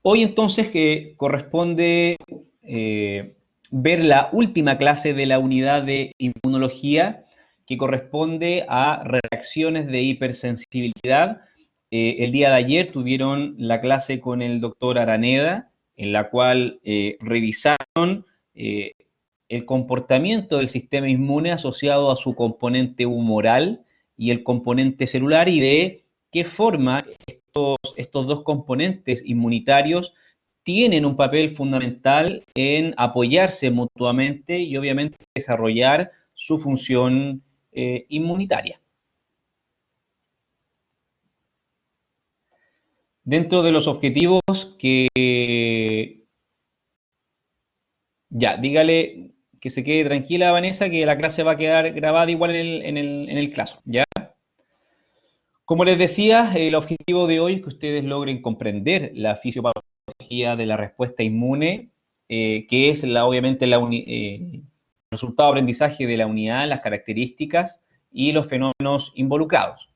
Hoy entonces que corresponde ver la última clase de la unidad de inmunología que corresponde a reacciones de hipersensibilidad. El día de ayer tuvieron la clase con el doctor Araneda, en la cual revisaron eh, el comportamiento del sistema inmune asociado a su componente humoral y el componente celular y de qué forma estos dos componentes inmunitarios tienen un papel fundamental en apoyarse mutuamente y obviamente desarrollar su función inmunitaria. Dentro de los objetivos que ya, dígale que se quede tranquila Vanessa, que la clase va a quedar grabada igual en el caso, ¿ya? Como les decía, el objetivo de hoy es que ustedes logren comprender la fisiopatología de la respuesta inmune, que es obviamente el resultado de aprendizaje de la unidad, las características y los fenómenos involucrados.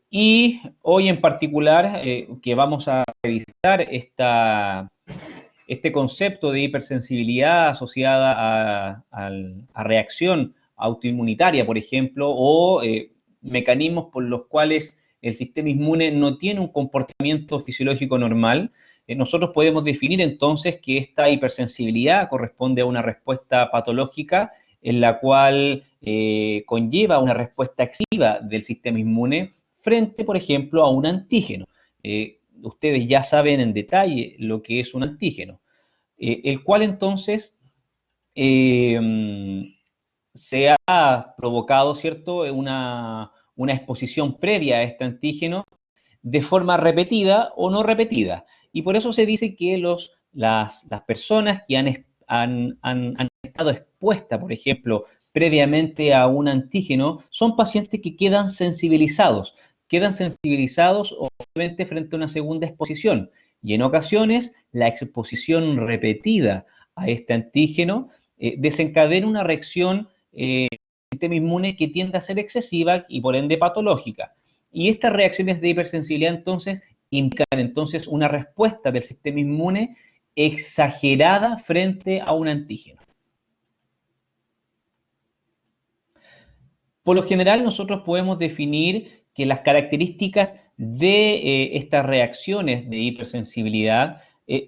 Y hoy en particular, que vamos a revisar este concepto de hipersensibilidad asociada a reacción autoinmunitaria, por ejemplo, o mecanismos por los cuales el sistema inmune no tiene un comportamiento fisiológico normal, nosotros podemos definir entonces que esta hipersensibilidad corresponde a una respuesta patológica en la cual conlleva una respuesta excesiva del sistema inmune frente, por ejemplo, a un antígeno. Ustedes ya saben en detalle lo que es un antígeno, el cual entonces se ha provocado, ¿cierto?, una exposición previa a este antígeno de forma repetida o no repetida. Y por eso se dice que las personas que han estado expuestas, por ejemplo, previamente a un antígeno, son pacientes que quedan sensibilizados obviamente frente a una segunda exposición. Y en ocasiones la exposición repetida a este antígeno desencadena una reacción sistema inmune que tiende a ser excesiva y por ende patológica. Y estas reacciones de hipersensibilidad entonces indican entonces una respuesta del sistema inmune exagerada frente a un antígeno. Por lo general nosotros podemos definir que las características de estas reacciones de hipersensibilidad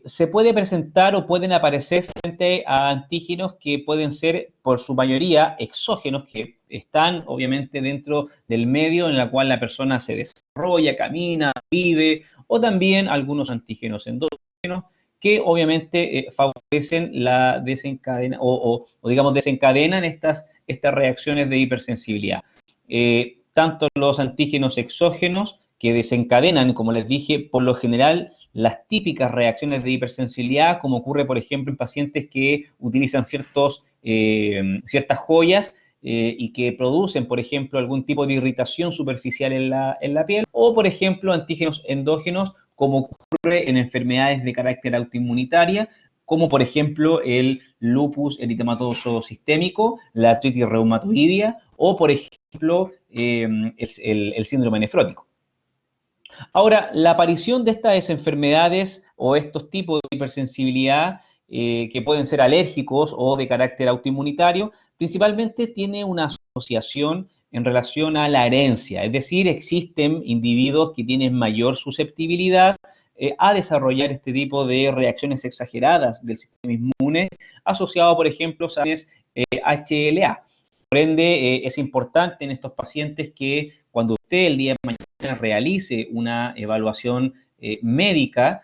se puede presentar o pueden aparecer frente a antígenos que pueden ser por su mayoría exógenos, que están obviamente dentro del medio en el cual la persona se desarrolla, camina, vive, o también algunos antígenos endógenos que obviamente favorecen la digamos desencadenan estas reacciones de hipersensibilidad. Tanto los antígenos exógenos que desencadenan, como les dije, por lo general las típicas reacciones de hipersensibilidad, como ocurre, por ejemplo, en pacientes que utilizan ciertas joyas y que producen, por ejemplo, algún tipo de irritación superficial en la piel, o, por ejemplo, antígenos endógenos, como ocurre en enfermedades de carácter autoinmunitaria, como por ejemplo el lupus eritematoso sistémico, la artritis reumatoidea o por ejemplo el síndrome nefrótico. Ahora, la aparición de estas enfermedades o estos tipos de hipersensibilidad que pueden ser alérgicos o de carácter autoinmunitario, principalmente tiene una asociación en relación a la herencia, es decir, existen individuos que tienen mayor susceptibilidad a desarrollar este tipo de reacciones exageradas del sistema inmune, asociado, por ejemplo, a HLA. Por ende, es importante en estos pacientes que cuando usted el día de mañana realice una evaluación médica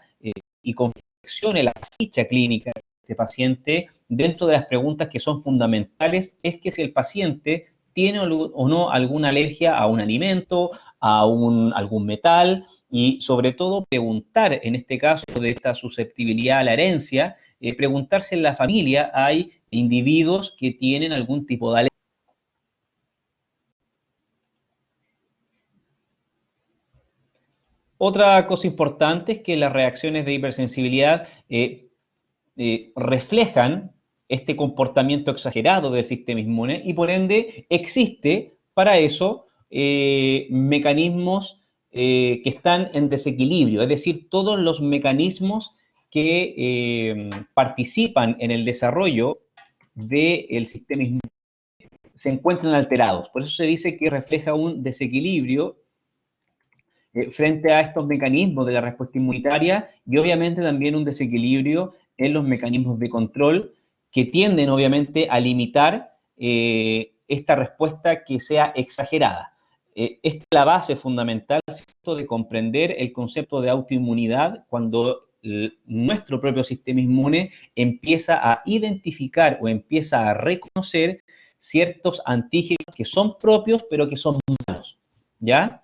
y confeccione la ficha clínica de este paciente, dentro de las preguntas que son fundamentales es que si el paciente tiene o no alguna alergia a un alimento, algún metal, y sobre todo preguntar, en este caso de esta susceptibilidad a la herencia, preguntar si en la familia hay individuos que tienen algún tipo de alergia. Otra cosa importante es que las reacciones de hipersensibilidad reflejan este comportamiento exagerado del sistema inmune y por ende existe para eso mecanismos que están en desequilibrio, es decir, todos los mecanismos que participan en el desarrollo del sistema inmune se encuentran alterados. Por eso se dice que refleja un desequilibrio frente a estos mecanismos de la respuesta inmunitaria y obviamente también un desequilibrio en los mecanismos de control que tienden obviamente a limitar esta respuesta que sea exagerada. Esta es la base fundamental, ¿cierto?, de comprender el concepto de autoinmunidad cuando nuestro propio sistema inmune empieza a identificar o empieza a reconocer ciertos antígenos que son propios pero que son malos, ¿ya?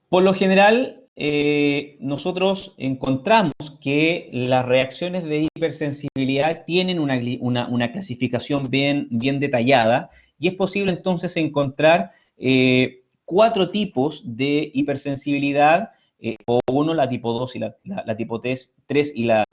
Por lo general, nosotros encontramos que las reacciones de hipersensibilidad tienen una clasificación bien detallada y es posible entonces encontrar 4 tipos de hipersensibilidad, tipo 1, la tipo 2 y la tipo 3 y la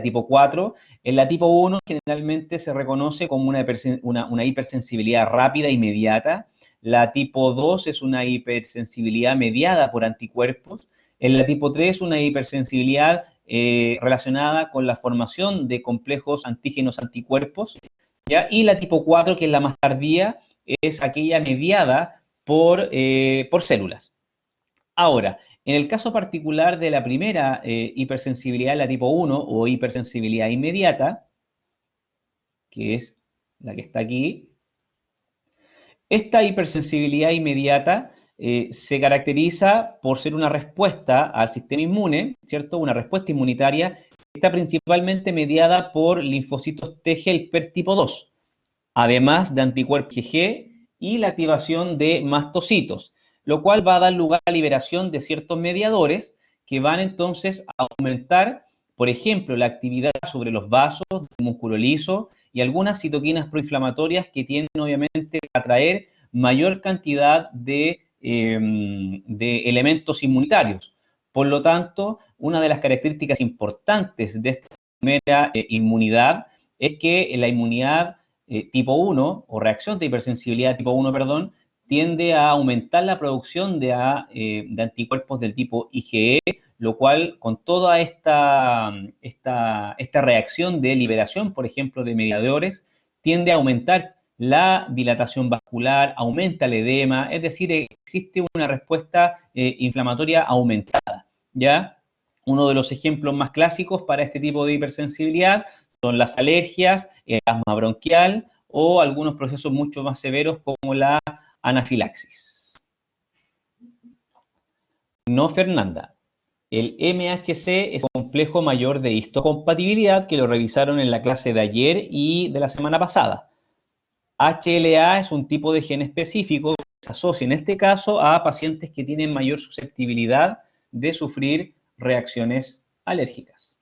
tipo 4. En la tipo 1 generalmente se reconoce como una hipersensibilidad rápida, inmediata. La tipo 2 es una hipersensibilidad mediada por anticuerpos. En la tipo 3 una hipersensibilidad relacionada con la formación de complejos antígenos anticuerpos, ¿ya? Y la tipo 4, que es la más tardía, es aquella mediada por células. Ahora, en el caso particular de la primera hipersensibilidad, la tipo 1 o hipersensibilidad inmediata, que es la que está aquí, esta hipersensibilidad inmediata se caracteriza por ser una respuesta al sistema inmune, ¿cierto? Una respuesta inmunitaria que está principalmente mediada por linfocitos T helper tipo 2, además de anticuerpos IgG y la activación de mastocitos, lo cual va a dar lugar a la liberación de ciertos mediadores que van entonces a aumentar, por ejemplo, la actividad sobre los vasos, el músculo liso y algunas citoquinas proinflamatorias que tienden obviamente a atraer mayor cantidad de elementos inmunitarios. Por lo tanto, una de las características importantes de esta primera inmunidad es que la inmunidad tipo 1 o reacción de hipersensibilidad tipo 1, perdón, tiende a aumentar la producción de anticuerpos del tipo IgE, lo cual con toda esta reacción de liberación, por ejemplo, de mediadores, tiende a aumentar la dilatación vascular, aumenta el edema, es decir, existe una respuesta inflamatoria aumentada, ¿ya? Uno de los ejemplos más clásicos para este tipo de hipersensibilidad son las alergias, el asma bronquial o algunos procesos mucho más severos como la anafilaxis. No, Fernanda. El MHC es un complejo mayor de histocompatibilidad que lo revisaron en la clase de ayer y de la semana pasada. HLA es un tipo de gen específico que se asocia en este caso a pacientes que tienen mayor susceptibilidad de sufrir reacciones alérgicas.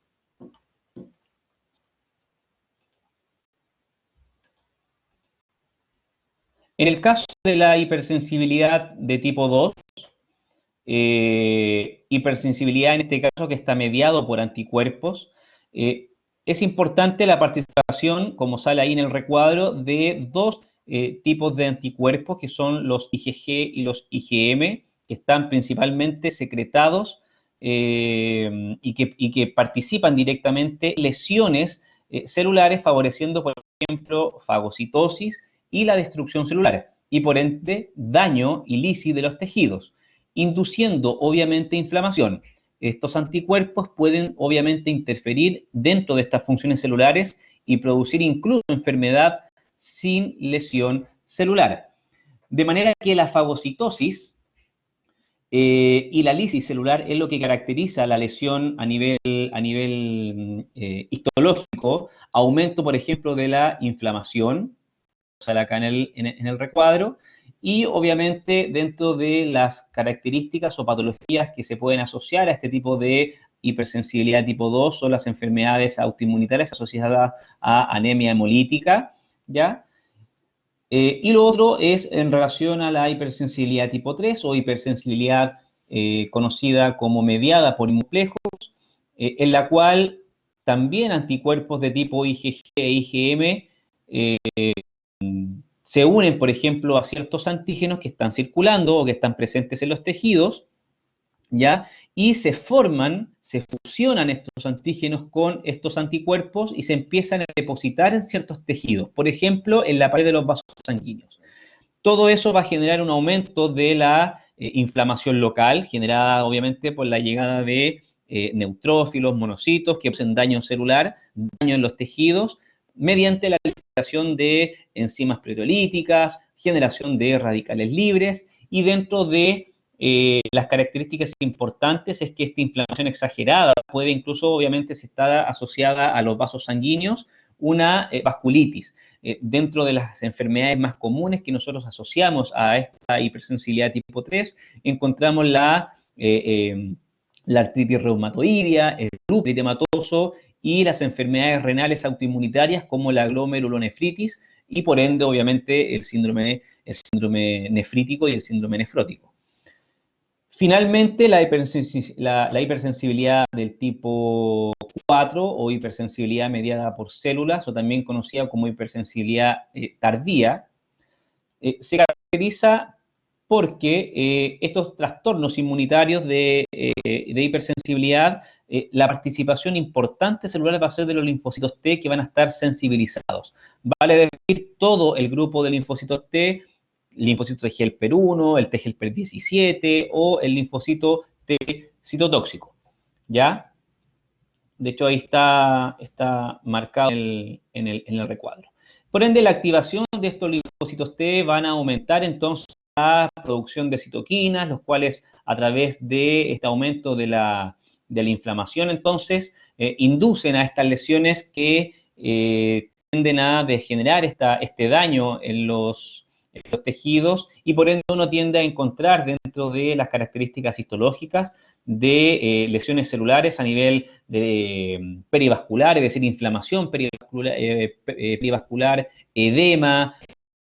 En el caso de la hipersensibilidad de tipo 2, hipersensibilidad en este caso que está mediado por anticuerpos, es importante la participación, como sale ahí en el recuadro, de 2 tipos de anticuerpos que son los IgG y los IgM, que están principalmente secretados y que participan directamente en lesiones celulares, favoreciendo, por ejemplo, fagocitosis y la destrucción celular, y por ende daño y lisis de los tejidos, induciendo obviamente inflamación. Estos anticuerpos pueden obviamente interferir dentro de estas funciones celulares y producir incluso enfermedad sin lesión celular. De manera que la fagocitosis y la lisis celular es lo que caracteriza la lesión a nivel histológico, aumento, por ejemplo, de la inflamación, sale acá en el recuadro, y obviamente dentro de las características o patologías que se pueden asociar a este tipo de hipersensibilidad tipo 2 son las enfermedades autoinmunitarias asociadas a anemia hemolítica, ¿ya? Y lo otro es en relación a la hipersensibilidad tipo 3 o hipersensibilidad conocida como mediada por inmunolejos, en la cual también anticuerpos de tipo IgG e IgM se unen, por ejemplo, a ciertos antígenos que están circulando o que están presentes en los tejidos, ¿ya? Y se forman, se fusionan estos antígenos con estos anticuerpos y se empiezan a depositar en ciertos tejidos, por ejemplo, en la pared de los vasos sanguíneos. Todo eso va a generar un aumento de la inflamación local, generada obviamente por la llegada de neutrófilos, monocitos, que producen daño celular, daño en los tejidos, mediante la liberación de enzimas proteolíticas, generación de radicales libres, y dentro de las características importantes es que esta inflamación exagerada puede incluso, obviamente, si está asociada a los vasos sanguíneos, una vasculitis. Dentro de las enfermedades más comunes que nosotros asociamos a esta hipersensibilidad tipo 3, encontramos la artritis reumatoidea, el lupus eritematoso y las enfermedades renales autoinmunitarias como la glomerulonefritis y por ende, obviamente, el síndrome nefrítico y el síndrome nefrótico. Finalmente, la hipersensibilidad del tipo 4 o hipersensibilidad mediada por células, o también conocida como hipersensibilidad tardía, se caracteriza porque estos trastornos inmunitarios de hipersensibilidad, la participación importante celular va a ser de los linfocitos T que van a estar sensibilizados. Vale decir, todo el grupo de linfocitos T, linfocito T helper 1, el T helper 17 o el linfocito T citotóxico, ¿ya? De hecho, ahí está marcado en el recuadro. Por ende, la activación de estos linfocitos T van a aumentar entonces la producción de citoquinas, los cuales a través de este aumento de la inflamación, entonces, inducen a estas lesiones que tienden a degenerar este daño en los tejidos y por ende uno tiende a encontrar dentro de las características histológicas de lesiones celulares a nivel de perivascular, es decir, inflamación perivascular, edema,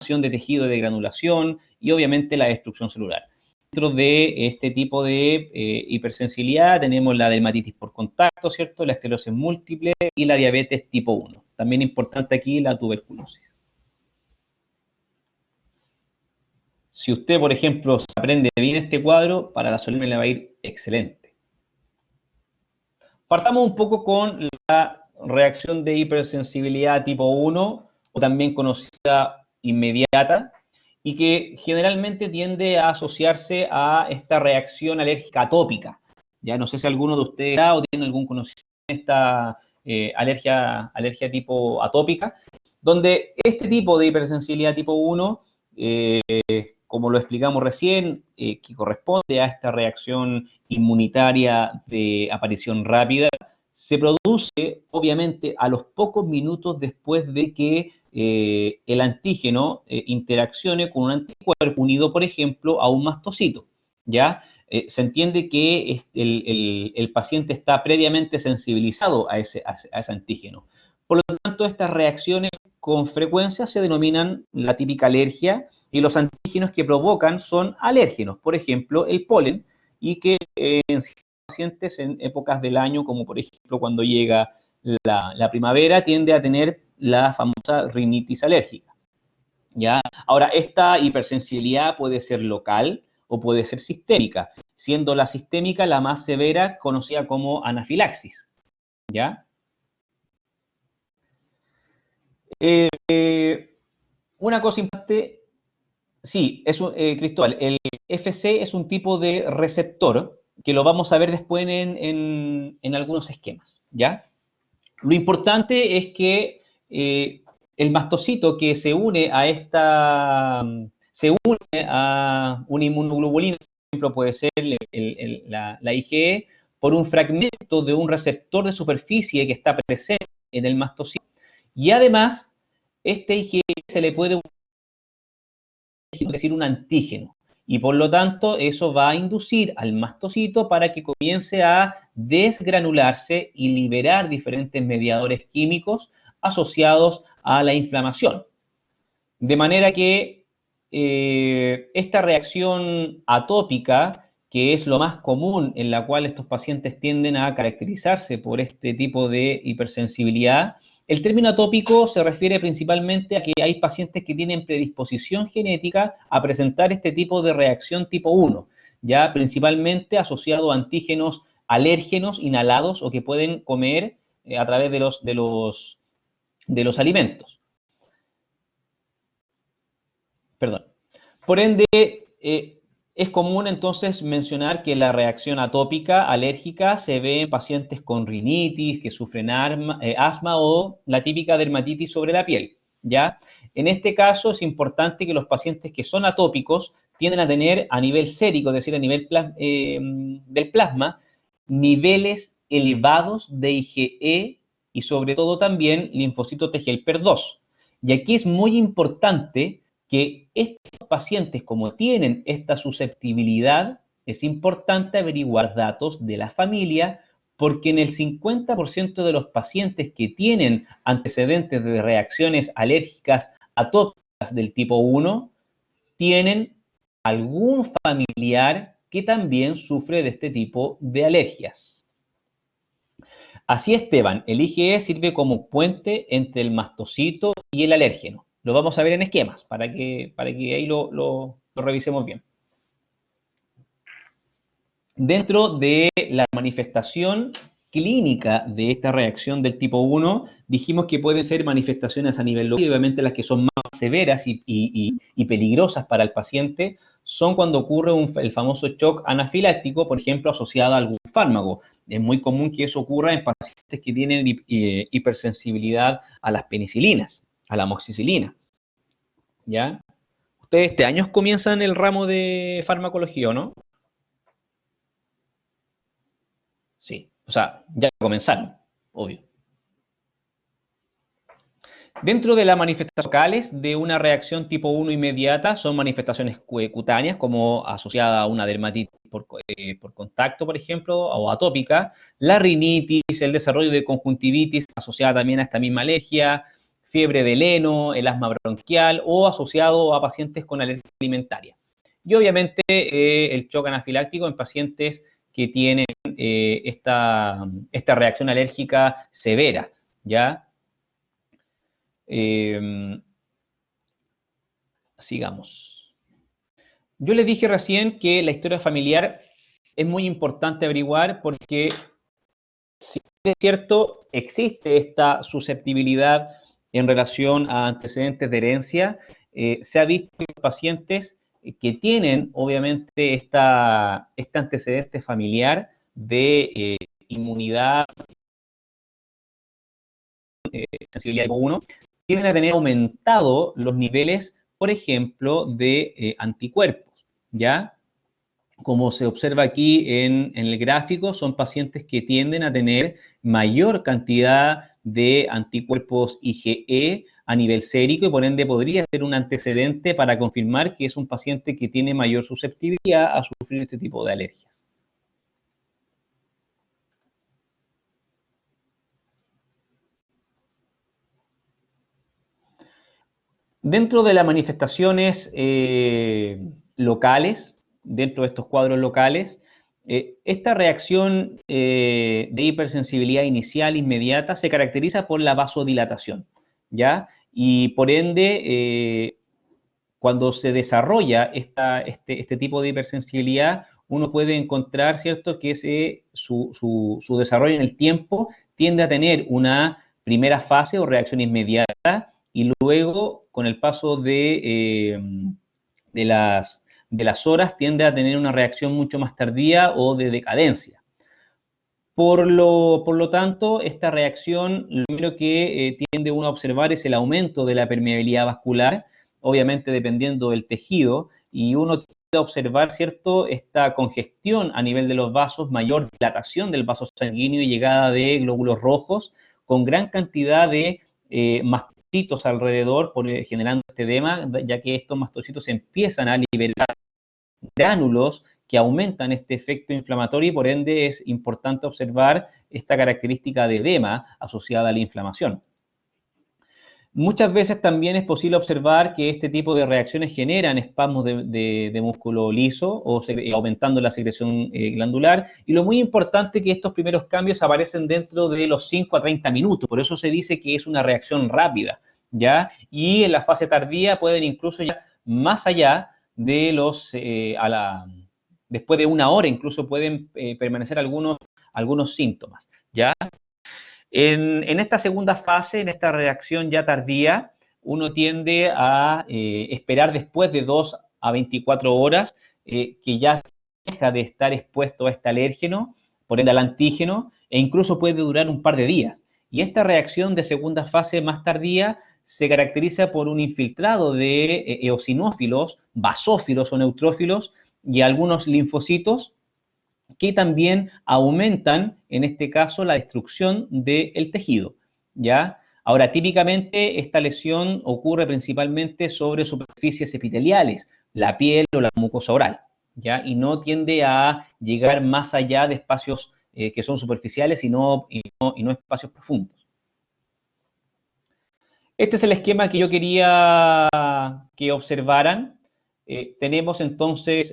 formación de tejido de granulación y obviamente la destrucción celular. Dentro de este tipo de hipersensibilidad tenemos la dermatitis por contacto, ¿cierto? La esclerosis múltiple y la diabetes tipo 1. También importante aquí la tuberculosis. Si usted, por ejemplo, aprende bien este cuadro, para la solemne le va a ir excelente. Partamos un poco con la reacción de hipersensibilidad tipo 1, o también conocida inmediata, y que generalmente tiende a asociarse a esta reacción alérgica atópica. Ya no sé si alguno de ustedes o tiene algún conocimiento de esta alergia tipo atópica, donde este tipo de hipersensibilidad tipo 1 como lo explicamos recién, que corresponde a esta reacción inmunitaria de aparición rápida, se produce obviamente a los pocos minutos después de que el antígeno interaccione con un anticuerpo unido, por ejemplo, a un mastocito, ¿ya? Se entiende que el paciente está previamente sensibilizado a ese antígeno. Por lo tanto, estas reacciones con frecuencia se denominan la típica alergia y los antígenos que provocan son alérgenos, por ejemplo, el polen, y que en pacientes en épocas del año, como por ejemplo cuando llega la primavera, tiende a tener la famosa rinitis alérgica. ¿Ya? Ahora, esta hipersensibilidad puede ser local o puede ser sistémica, siendo la sistémica la más severa, conocida como anafilaxis. ¿Ya? Una cosa importante, sí, Cristóbal, el FC es un tipo de receptor que lo vamos a ver después en algunos esquemas, ¿ya? Lo importante es que el mastocito que se une a una inmunoglobulina, por ejemplo, puede ser la IgE, por un fragmento de un receptor de superficie que está presente en el mastocito. Y además, este IgE se le puede decir un antígeno. Y por lo tanto, eso va a inducir al mastocito para que comience a desgranularse y liberar diferentes mediadores químicos asociados a la inflamación. De manera que esta reacción atópica que es lo más común en la cual estos pacientes tienden a caracterizarse por este tipo de hipersensibilidad, el término atópico se refiere principalmente a que hay pacientes que tienen predisposición genética a presentar este tipo de reacción tipo 1, ya principalmente asociado a antígenos alérgenos inhalados o que pueden comer a través de los alimentos. Perdón. Por ende, es común entonces mencionar que la reacción atópica alérgica se ve en pacientes con rinitis, que sufren asma o la típica dermatitis sobre la piel, ¿ya? En este caso es importante que los pacientes que son atópicos tienden a tener a nivel sérico, es decir, a nivel del plasma, niveles elevados de IgE y sobre todo también linfocito T helper 2. Y aquí es muy importante que estos pacientes, como tienen esta susceptibilidad, es importante averiguar datos de la familia, porque en el 50% de los pacientes que tienen antecedentes de reacciones alérgicas atópicas del tipo 1, tienen algún familiar que también sufre de este tipo de alergias. Así, Esteban, el IgE sirve como puente entre el mastocito y el alérgeno. Lo vamos a ver en esquemas para que ahí lo revisemos bien. Dentro de la manifestación clínica de esta reacción del tipo 1, dijimos que pueden ser manifestaciones a nivel local y obviamente las que son más severas y peligrosas para el paciente son cuando ocurre el famoso shock anafiláctico, por ejemplo, asociado a algún fármaco. Es muy común que eso ocurra en pacientes que tienen hipersensibilidad a las penicilinas, a la amoxicilina. ¿Ya? Ustedes este año comienzan el ramo de farmacología, ¿o no? Sí, o sea, ya comenzaron, obvio. Dentro de las manifestaciones locales de una reacción tipo 1 inmediata son manifestaciones cutáneas como asociada a una dermatitis por contacto, por ejemplo, o atópica, la rinitis, el desarrollo de conjuntivitis asociada también a esta misma alergia, fiebre del heno, el asma bronquial o asociado a pacientes con alergia alimentaria. Y obviamente el shock anafiláctico en pacientes que tienen esta reacción alérgica severa, ¿ya? Sigamos. Yo les dije recién que la historia familiar es muy importante averiguar porque, si es cierto, existe esta susceptibilidad en relación a antecedentes de herencia, se ha visto en pacientes que tienen, obviamente, este antecedente familiar de inmunidad, sensibilidad tipo 1, tienden a tener aumentado los niveles, por ejemplo, de anticuerpos, ¿ya? Como se observa aquí en el gráfico, son pacientes que tienden a tener mayor cantidad de anticuerpos IgE a nivel sérico y por ende podría ser un antecedente para confirmar que es un paciente que tiene mayor susceptibilidad a sufrir este tipo de alergias. Dentro de las manifestaciones locales, dentro de estos cuadros locales, esta reacción de hipersensibilidad inicial inmediata se caracteriza por la vasodilatación, ¿ya? Y por ende, cuando se desarrolla este tipo de hipersensibilidad, uno puede encontrar, ¿cierto?, que su desarrollo en el tiempo tiende a tener una primera fase o reacción inmediata y luego, con el paso de las horas, tiende a tener una reacción mucho más tardía o de decadencia. Por lo tanto, esta reacción, lo primero que tiende uno a observar es el aumento de la permeabilidad vascular, obviamente dependiendo del tejido, y uno tiende a observar, ¿cierto?, esta congestión a nivel de los vasos, mayor dilatación del vaso sanguíneo y llegada de glóbulos rojos, con gran cantidad de mastocitos alrededor, generando este edema, ya que estos mastocitos empiezan a liberar gránulos que aumentan este efecto inflamatorio y por ende es importante observar esta característica de edema asociada a la inflamación. Muchas veces también es posible observar que este tipo de reacciones generan espasmos de músculo liso o aumentando la secreción glandular. Y lo muy importante es que estos primeros cambios aparecen dentro de los 5 a 30 minutos. Por eso se dice que es una reacción rápida, ¿ya? Y en la fase tardía pueden incluso ya más allá de después de una hora incluso pueden permanecer algunos síntomas, ¿ya? En esta segunda fase, en esta reacción ya tardía, uno tiende a esperar después de 2 a 24 horas que ya deja de estar expuesto a este alérgeno, por ende al antígeno, e incluso puede durar un par de días. Y esta reacción de segunda fase más tardía se caracteriza por un infiltrado de eosinófilos, basófilos o neutrófilos y algunos linfocitos que también aumentan, en este caso, la destrucción del tejido, ¿ya? Ahora, típicamente esta lesión ocurre principalmente sobre superficies epiteliales, la piel o la mucosa oral, ¿ya? Y no tiende a llegar más allá de espacios que son superficiales y no espacios profundos. Este es el esquema que yo quería que observaran. Tenemos entonces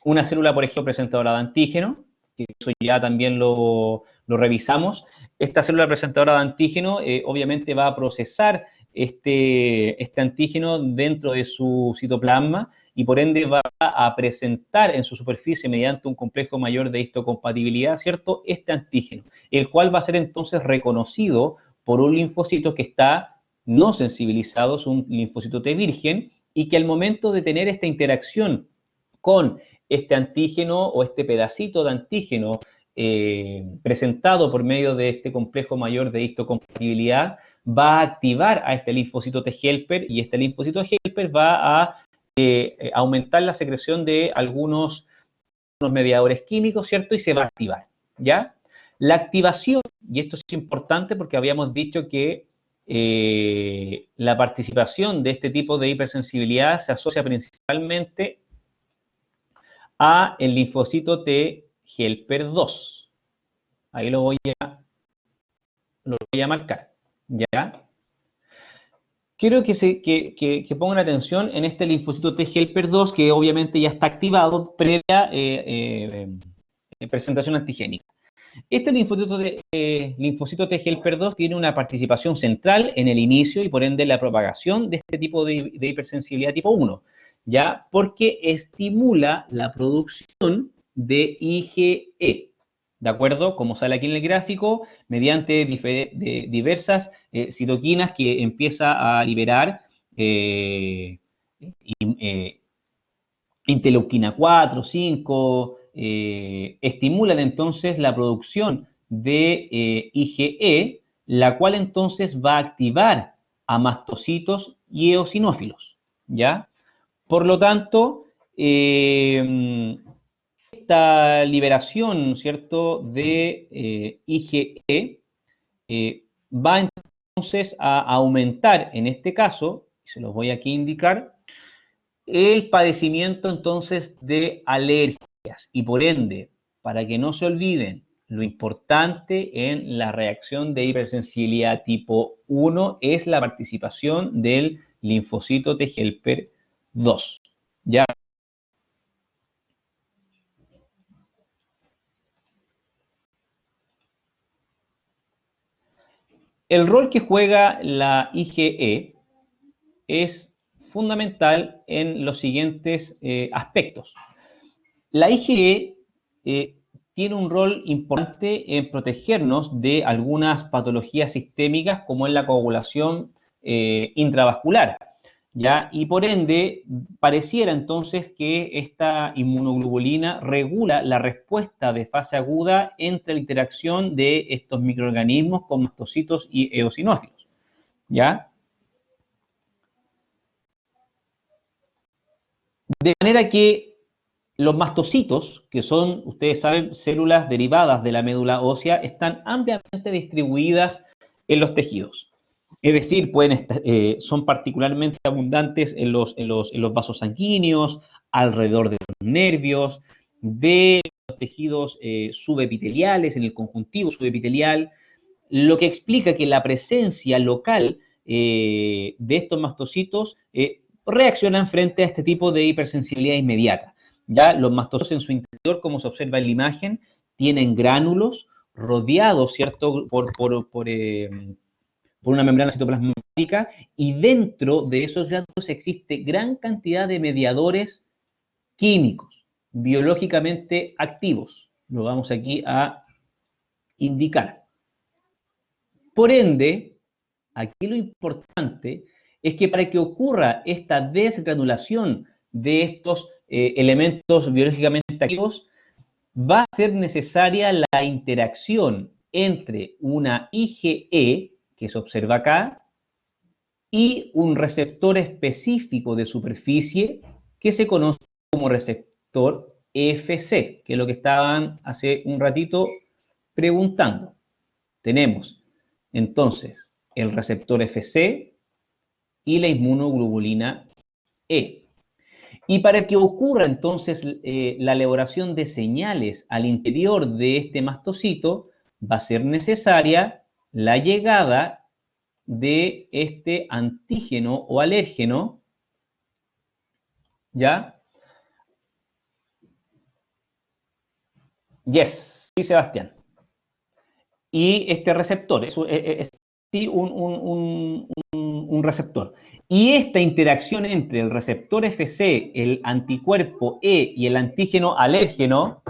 una célula, por ejemplo, presentadora de antígeno, que eso ya también lo revisamos. Esta célula presentadora de antígeno obviamente va a procesar este antígeno dentro de su citoplasma y por ende va a presentar en su superficie mediante un complejo mayor de histocompatibilidad, ¿cierto? Este antígeno, el cual va a ser entonces reconocido por un linfocito que está no sensibilizado, es un linfocito T virgen, y que al momento de tener esta interacción con este antígeno o este pedacito de antígeno presentado por medio de este complejo mayor de histocompatibilidad, va a activar a este linfocito T helper y este linfocito T helper va a aumentar la secreción de algunos mediadores químicos, ¿cierto? Y se va a activar, ¿ya? La activación, y esto es importante porque habíamos dicho que la participación de este tipo de hipersensibilidad se asocia principalmente a el linfocito T helper 2. Ahí lo voy a marcar, ¿ya? Quiero que pongan atención en este linfocito T helper 2 que obviamente ya está activado previa presentación antigénica. Este linfocito T helper 2 tiene una participación central en el inicio y por ende la propagación de este tipo de hipersensibilidad tipo 1, ¿ya? Porque estimula la producción de IgE, ¿de acuerdo? Como sale aquí en el gráfico, mediante diversas citoquinas que empieza a liberar interleuquina 4, 5, estimulan entonces la producción de IgE, la cual entonces va a activar a mastocitos y eosinófilos, ¿ya? Por lo tanto, esta liberación, ¿cierto?, de IgE va entonces a aumentar, en este caso, se los voy aquí a indicar, el padecimiento entonces de alergias y por ende, para que no se olviden, lo importante en la reacción de hipersensibilidad tipo 1 es la participación del linfocito T helper 2. ¿Ya? El rol que juega la IgE es fundamental en los siguientes aspectos. La IgE tiene un rol importante en protegernos de algunas patologías sistémicas como es la coagulación intravascular, ¿ya? Y por ende, pareciera entonces que esta inmunoglobulina regula la respuesta de fase aguda entre la interacción de estos microorganismos con mastocitos y eosinófilos, ¿ya? De manera que los mastocitos, que son, ustedes saben, células derivadas de la médula ósea, están ampliamente distribuidas en los tejidos. Es decir, son particularmente abundantes en los vasos sanguíneos, alrededor de los nervios, de los tejidos subepiteliales, en el conjuntivo subepitelial. lo que explica que la presencia local de estos mastocitos reaccionan frente a este tipo de hipersensibilidad inmediata. Ya los mastocitos en su interior, como se observa en la imagen, tienen gránulos rodeados, ¿cierto?, por una membrana citoplasmática, y dentro de esos gránulos existe gran cantidad de mediadores químicos, biológicamente activos. Lo vamos aquí a indicar. Por ende, aquí lo importante es que para que ocurra esta desgranulación de estos elementos biológicamente activos, va a ser necesaria la interacción entre una IgE, que se observa acá, y un receptor específico de superficie que se conoce como receptor Fc, que es lo que estaban hace un ratito preguntando. Tenemos entonces el receptor Fc y la inmunoglobulina E. Y para que ocurra entonces la elaboración de señales al interior de este mastocito, va a ser necesaria la llegada de este antígeno o alérgeno, ¿ya? Yes, sí, Sebastián. Y este receptor, es sí, un receptor. Y esta interacción entre el receptor Fc, el anticuerpo E y el antígeno alérgeno,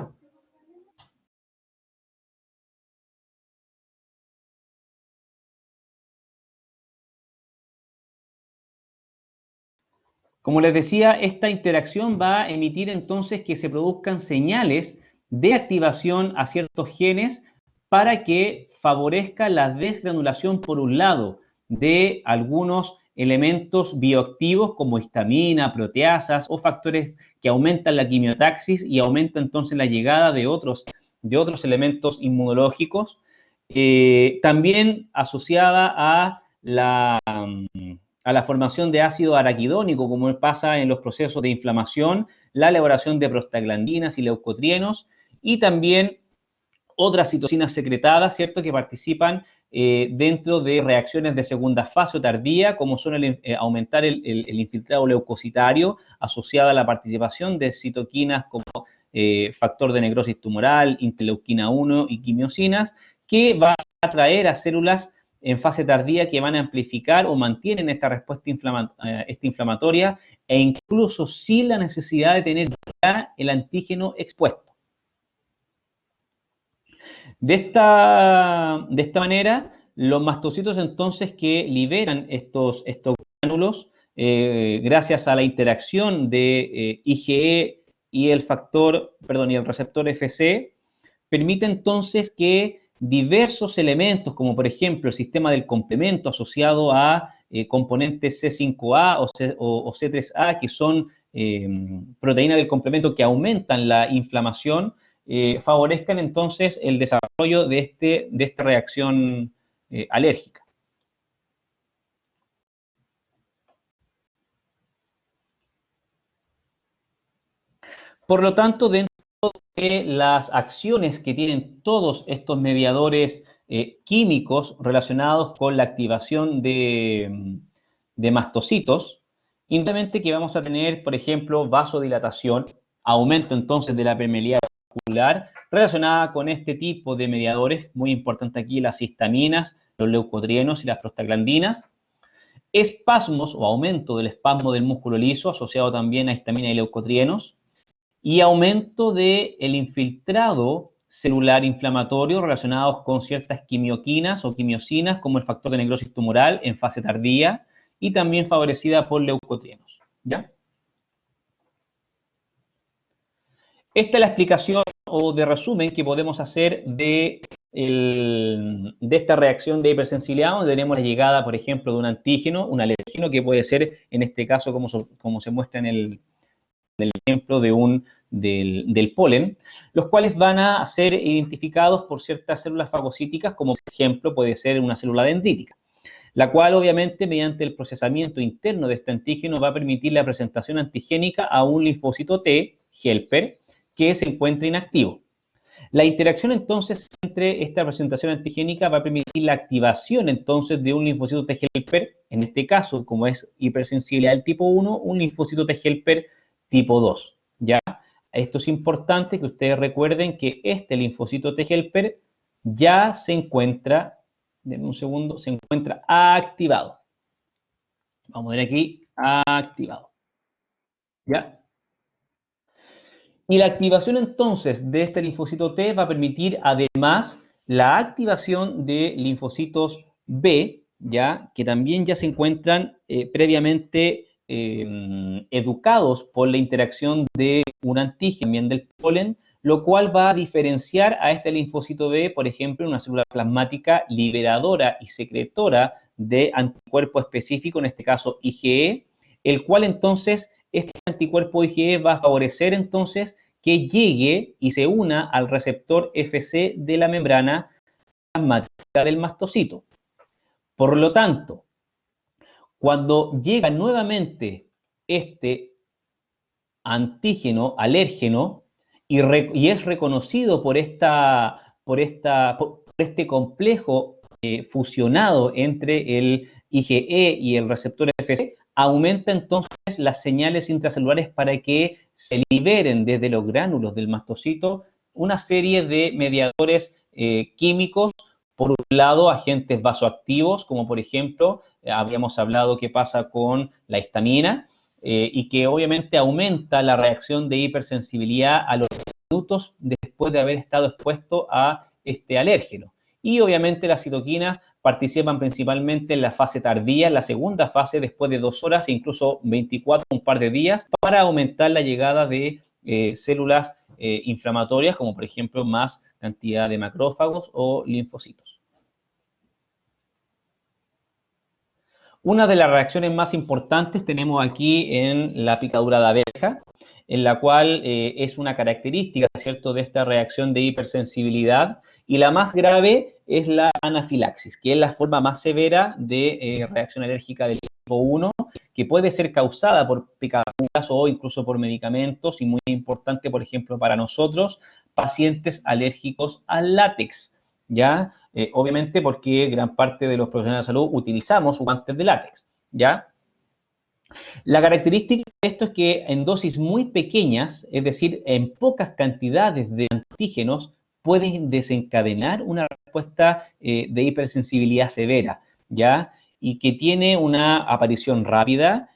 como les decía, esta interacción va a emitir entonces que se produzcan señales de activación a ciertos genes para que favorezca la desgranulación, por un lado, de algunos elementos bioactivos como histamina, proteasas o factores que aumentan la quimiotaxis y aumentan entonces la llegada de otros elementos inmunológicos, también asociada a la formación de ácido araquidónico, como pasa en los procesos de inflamación, la elaboración de prostaglandinas y leucotrienos, y también otras citocinas secretadas, ¿cierto?, que participan dentro de reacciones de segunda fase o tardía, como son aumentar el infiltrado leucocitario, asociada a la participación de citoquinas como factor de necrosis tumoral, interleuquina 1 y quimiosinas, que va a atraer a células en fase tardía que van a amplificar o mantienen esta respuesta inflamatoria e incluso sin la necesidad de tener ya el antígeno expuesto. De esta manera, los mastocitos entonces que liberan estos gránulos, gracias a la interacción de IgE y el receptor Fc, permite entonces que diversos elementos, como por ejemplo el sistema del complemento asociado a componentes C5a o C3a, que son proteínas del complemento que aumentan la inflamación, favorezcan entonces el desarrollo de esta reacción alérgica. Por lo tanto, dentro de las acciones que tienen todos estos mediadores químicos relacionados con la activación de mastocitos, indudablemente que vamos a tener, por ejemplo, vasodilatación, aumento entonces de la permeabilidad vascular relacionada con este tipo de mediadores, muy importante aquí las histaminas, los leucotrienos y las prostaglandinas, espasmos o aumento del espasmo del músculo liso asociado también a histamina y leucotrienos, y aumento del infiltrado celular inflamatorio relacionados con ciertas quimioquinas o quimiosinas como el factor de necrosis tumoral en fase tardía y también favorecida por leucotrienos, ¿ya? Esta es la explicación o de resumen que podemos hacer de esta reacción de hipersensibilidad, donde tenemos la llegada, por ejemplo, de un antígeno, un alérgeno, que puede ser, en este caso, como se muestra en el ejemplo del polen, los cuales van a ser identificados por ciertas células fagocíticas, como por ejemplo puede ser una célula dendrítica, la cual obviamente mediante el procesamiento interno de este antígeno va a permitir la presentación antigénica a un linfocito T, helper, que se encuentra inactivo. La interacción entonces entre esta presentación antigénica va a permitir la activación entonces de un linfocito T helper, en este caso, como es hipersensibilidad del tipo 1, un linfocito T helper tipo 2, ¿ya? Esto es importante que ustedes recuerden que este linfocito T helper ya se encuentra, denme un segundo, se encuentra activado. Vamos a ver aquí, activado, ¿ya? Y la activación entonces de este linfocito T va a permitir además la activación de linfocitos B, ¿ya? Que también ya se encuentran previamente educados por la interacción de un antígeno, también del polen, lo cual va a diferenciar a este linfocito B, por ejemplo, en una célula plasmática liberadora y secretora de anticuerpo específico, en este caso IgE, el cual entonces este anticuerpo IgE va a favorecer entonces que llegue y se una al receptor Fc de la membrana plasmática del mastocito. Por lo tanto, cuando llega nuevamente este antígeno alérgeno y es reconocido por este complejo fusionado entre el IgE y el receptor Fc, aumenta entonces las señales intracelulares para que se liberen desde los gránulos del mastocito una serie de mediadores químicos, por un lado agentes vasoactivos, como por ejemplo, habíamos hablado qué pasa con la histamina, y que obviamente aumenta la reacción de hipersensibilidad a los minutos después de haber estado expuesto a este alérgeno. Y obviamente las citoquinas participan principalmente en la fase tardía, en la segunda fase, después de 2 horas e incluso 24, un par de días, para aumentar la llegada de células inflamatorias, como por ejemplo más cantidad de macrófagos o linfocitos. Una de las reacciones más importantes tenemos aquí en la picadura de abeja, en la cual es una característica, ¿cierto?, de esta reacción de hipersensibilidad, y la más grave es la anafilaxis, que es la forma más severa de reacción alérgica del tipo 1, que puede ser causada por picaduras o incluso por medicamentos, y muy importante, por ejemplo, para nosotros, pacientes alérgicos al látex, ¿ya? Obviamente porque gran parte de los profesionales de salud utilizamos guantes de látex, ¿ya? La característica de esto es que en dosis muy pequeñas, es decir, en pocas cantidades de antígenos, pueden desencadenar una respuesta de hipersensibilidad severa, ¿ya? Y que tiene una aparición rápida,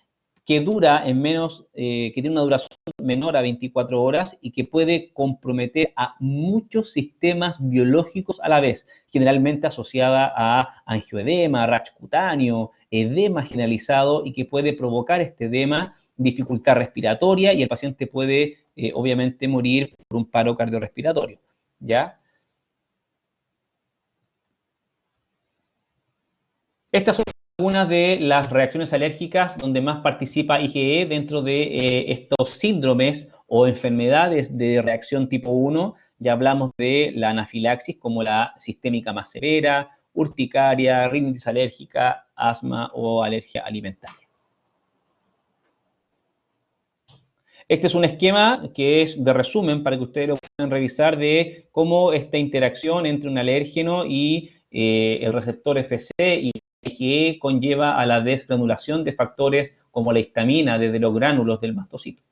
que dura que tiene una duración menor a 24 horas y que puede comprometer a muchos sistemas biológicos a la vez, generalmente asociada a angioedema, rash cutáneo, edema generalizado, y que puede provocar este edema dificultad respiratoria, y el paciente puede obviamente morir por un paro cardiorrespiratorio, ¿ya? Estas son algunas de las reacciones alérgicas donde más participa IgE dentro de estos síndromes o enfermedades de reacción tipo 1. Ya hablamos de la anafilaxis como la sistémica más severa, urticaria, rinitis alérgica, asma o alergia alimentaria. Este es un esquema que es de resumen para que ustedes lo puedan revisar de cómo esta interacción entre un alérgeno y el receptor Fc y IgE conlleva a la desgranulación de factores como la histamina desde los gránulos del mastocito.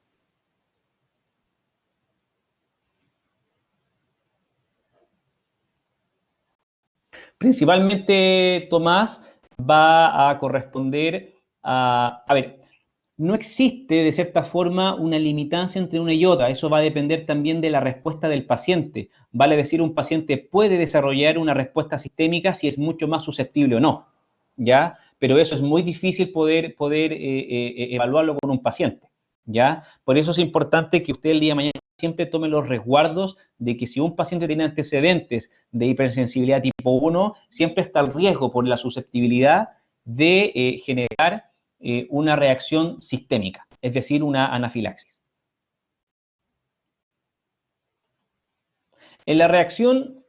Principalmente, Tomás, va a corresponder a ver, no existe de cierta forma una limitancia entre una y otra, eso va a depender también de la respuesta del paciente. Vale decir, un paciente puede desarrollar una respuesta sistémica si es mucho más susceptible o no, ¿ya? Pero eso es muy difícil poder evaluarlo con un paciente, ¿ya? Por eso es importante que usted el día de mañana siempre tome los resguardos de que si un paciente tiene antecedentes de hipersensibilidad tipo 1, siempre está el riesgo por la susceptibilidad de generar una reacción sistémica, es decir, una anafilaxis. En la reacción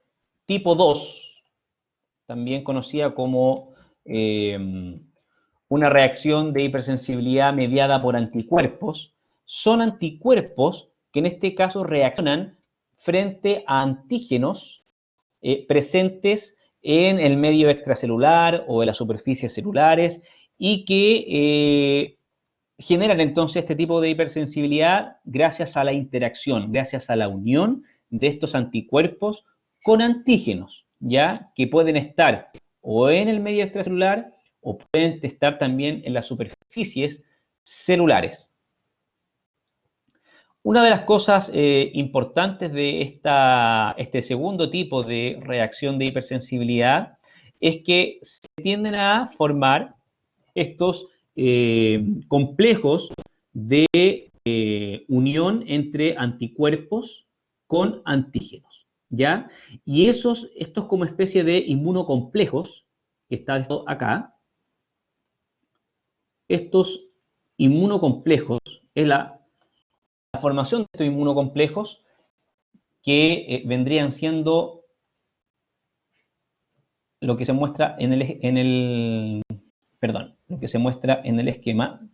tipo 2, también conocida como una reacción de hipersensibilidad mediada por anticuerpos, son anticuerpos que en este caso reaccionan frente a antígenos presentes en el medio extracelular o en las superficies celulares y que generan entonces este tipo de hipersensibilidad gracias a la interacción, gracias a la unión de estos anticuerpos con antígenos, ¿ya? Que pueden estar o en el medio extracelular o pueden estar también en las superficies celulares. Una de las cosas importantes de este segundo tipo de reacción de hipersensibilidad es que se tienden a formar estos complejos de unión entre anticuerpos con antígenos, ¿ya? Y estos como especie de inmunocomplejos, que está esto acá, estos inmunocomplejos es la formación de estos inmunocomplejos que vendrían siendo lo que se muestra lo que se muestra en el esquema.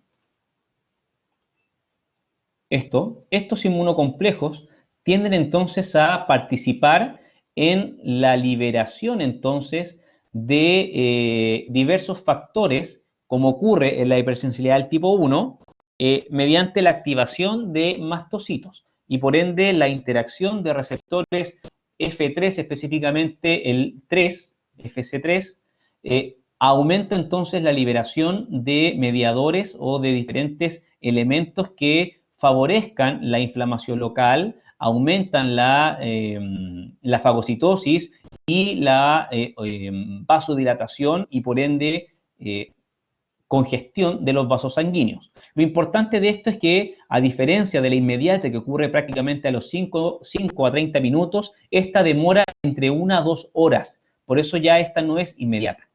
Estos inmunocomplejos tienden entonces a participar en la liberación entonces de diversos factores, como ocurre en la hipersensibilidad del tipo 1, mediante la activación de mastocitos y por ende la interacción de receptores F3, específicamente el 3, FC3, aumenta entonces la liberación de mediadores o de diferentes elementos que favorezcan la inflamación local, aumentan la fagocitosis y la vasodilatación y por ende congestión de los vasos sanguíneos. Lo importante de esto es que, a diferencia de la inmediata que ocurre prácticamente a los 5 a 30 minutos, esta demora entre 1 a 2 horas. Por eso ya esta no es inmediata.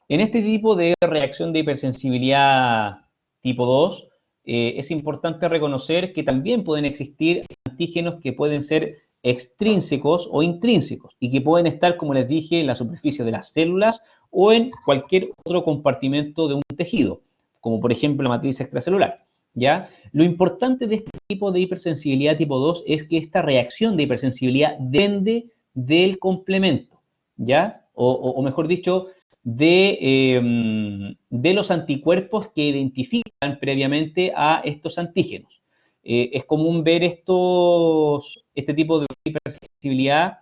En este tipo de reacción de hipersensibilidad tipo 2, es importante reconocer que también pueden existir antígenos que pueden ser extrínsecos o intrínsecos y que pueden estar, como les dije, en la superficie de las células o en cualquier otro compartimento de un tejido, como por ejemplo la matriz extracelular, ¿ya? Lo importante de este tipo de hipersensibilidad tipo 2 es que esta reacción de hipersensibilidad depende del complemento, ¿ya? O mejor dicho, de los anticuerpos que identifican previamente a estos antígenos. Es común ver este tipo de hipersensibilidad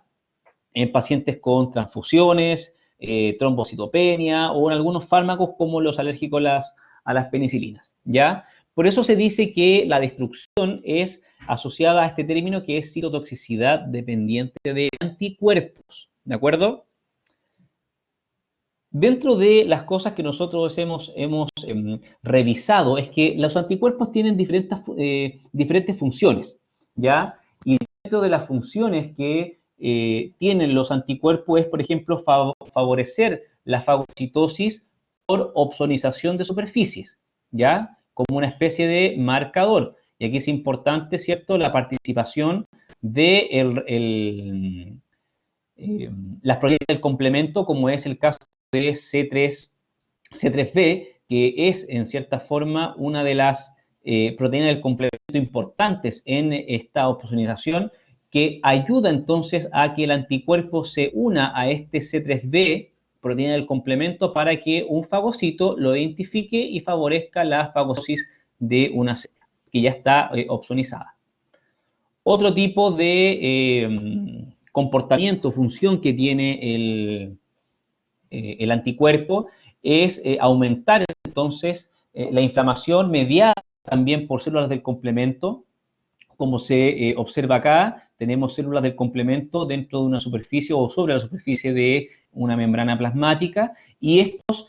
en pacientes con transfusiones, trombocitopenia o en algunos fármacos como los alérgicos a las penicilinas, ¿ya? Por eso se dice que la destrucción es asociada a este término que es citotoxicidad dependiente de anticuerpos, ¿de acuerdo? Dentro de las cosas que nosotros hemos revisado es que los anticuerpos tienen diferentes funciones, ¿ya? Y dentro de las funciones que tienen los anticuerpos es, por ejemplo, favorecer la fagocitosis por opsonización de superficies, ¿ya? Como una especie de marcador. Y aquí es importante, ¿cierto?, la participación de las proteínas del complemento, como es el caso de C3b, que es en cierta forma una de las proteínas del complemento importantes en esta opsonización, que ayuda entonces a que el anticuerpo se una a este C3b, proteína del complemento, para que un fagocito lo identifique y favorezca la fagocitosis de una célula que ya está opsonizada. Otro tipo de comportamiento, función que tiene el anticuerpo es aumentar entonces la inflamación mediada también por células del complemento. Como se observa acá, tenemos células del complemento dentro de una superficie o sobre la superficie de una membrana plasmática y estos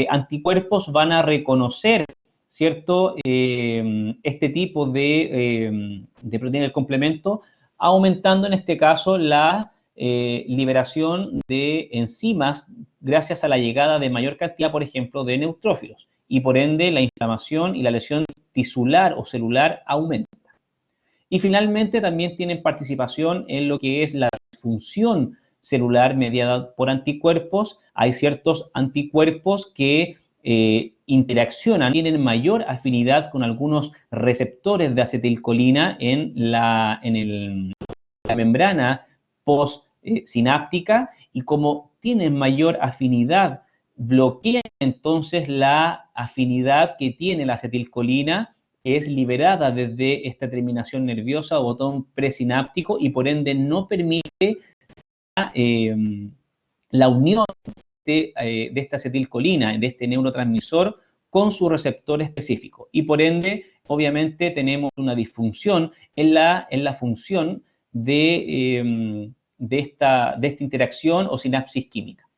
anticuerpos van a reconocer, ¿cierto?, este tipo de proteína del complemento, aumentando en este caso la liberación de enzimas gracias a la llegada de mayor cantidad, por ejemplo, de neutrófilos y por ende la inflamación y la lesión tisular o celular aumenta. Y finalmente también tienen participación en lo que es la disfunción celular mediada por anticuerpos. Hay ciertos anticuerpos que interaccionan, tienen mayor afinidad con algunos receptores de acetilcolina en la membrana postsináptica, y como tienen mayor afinidad, bloquean entonces la afinidad que tiene la acetilcolina, que es liberada desde esta terminación nerviosa o botón presináptico, y por ende no permite la unión de esta acetilcolina, de este neurotransmisor, con su receptor específico. Y por ende, obviamente, tenemos una disfunción en la función de esta interacción o sinapsis química.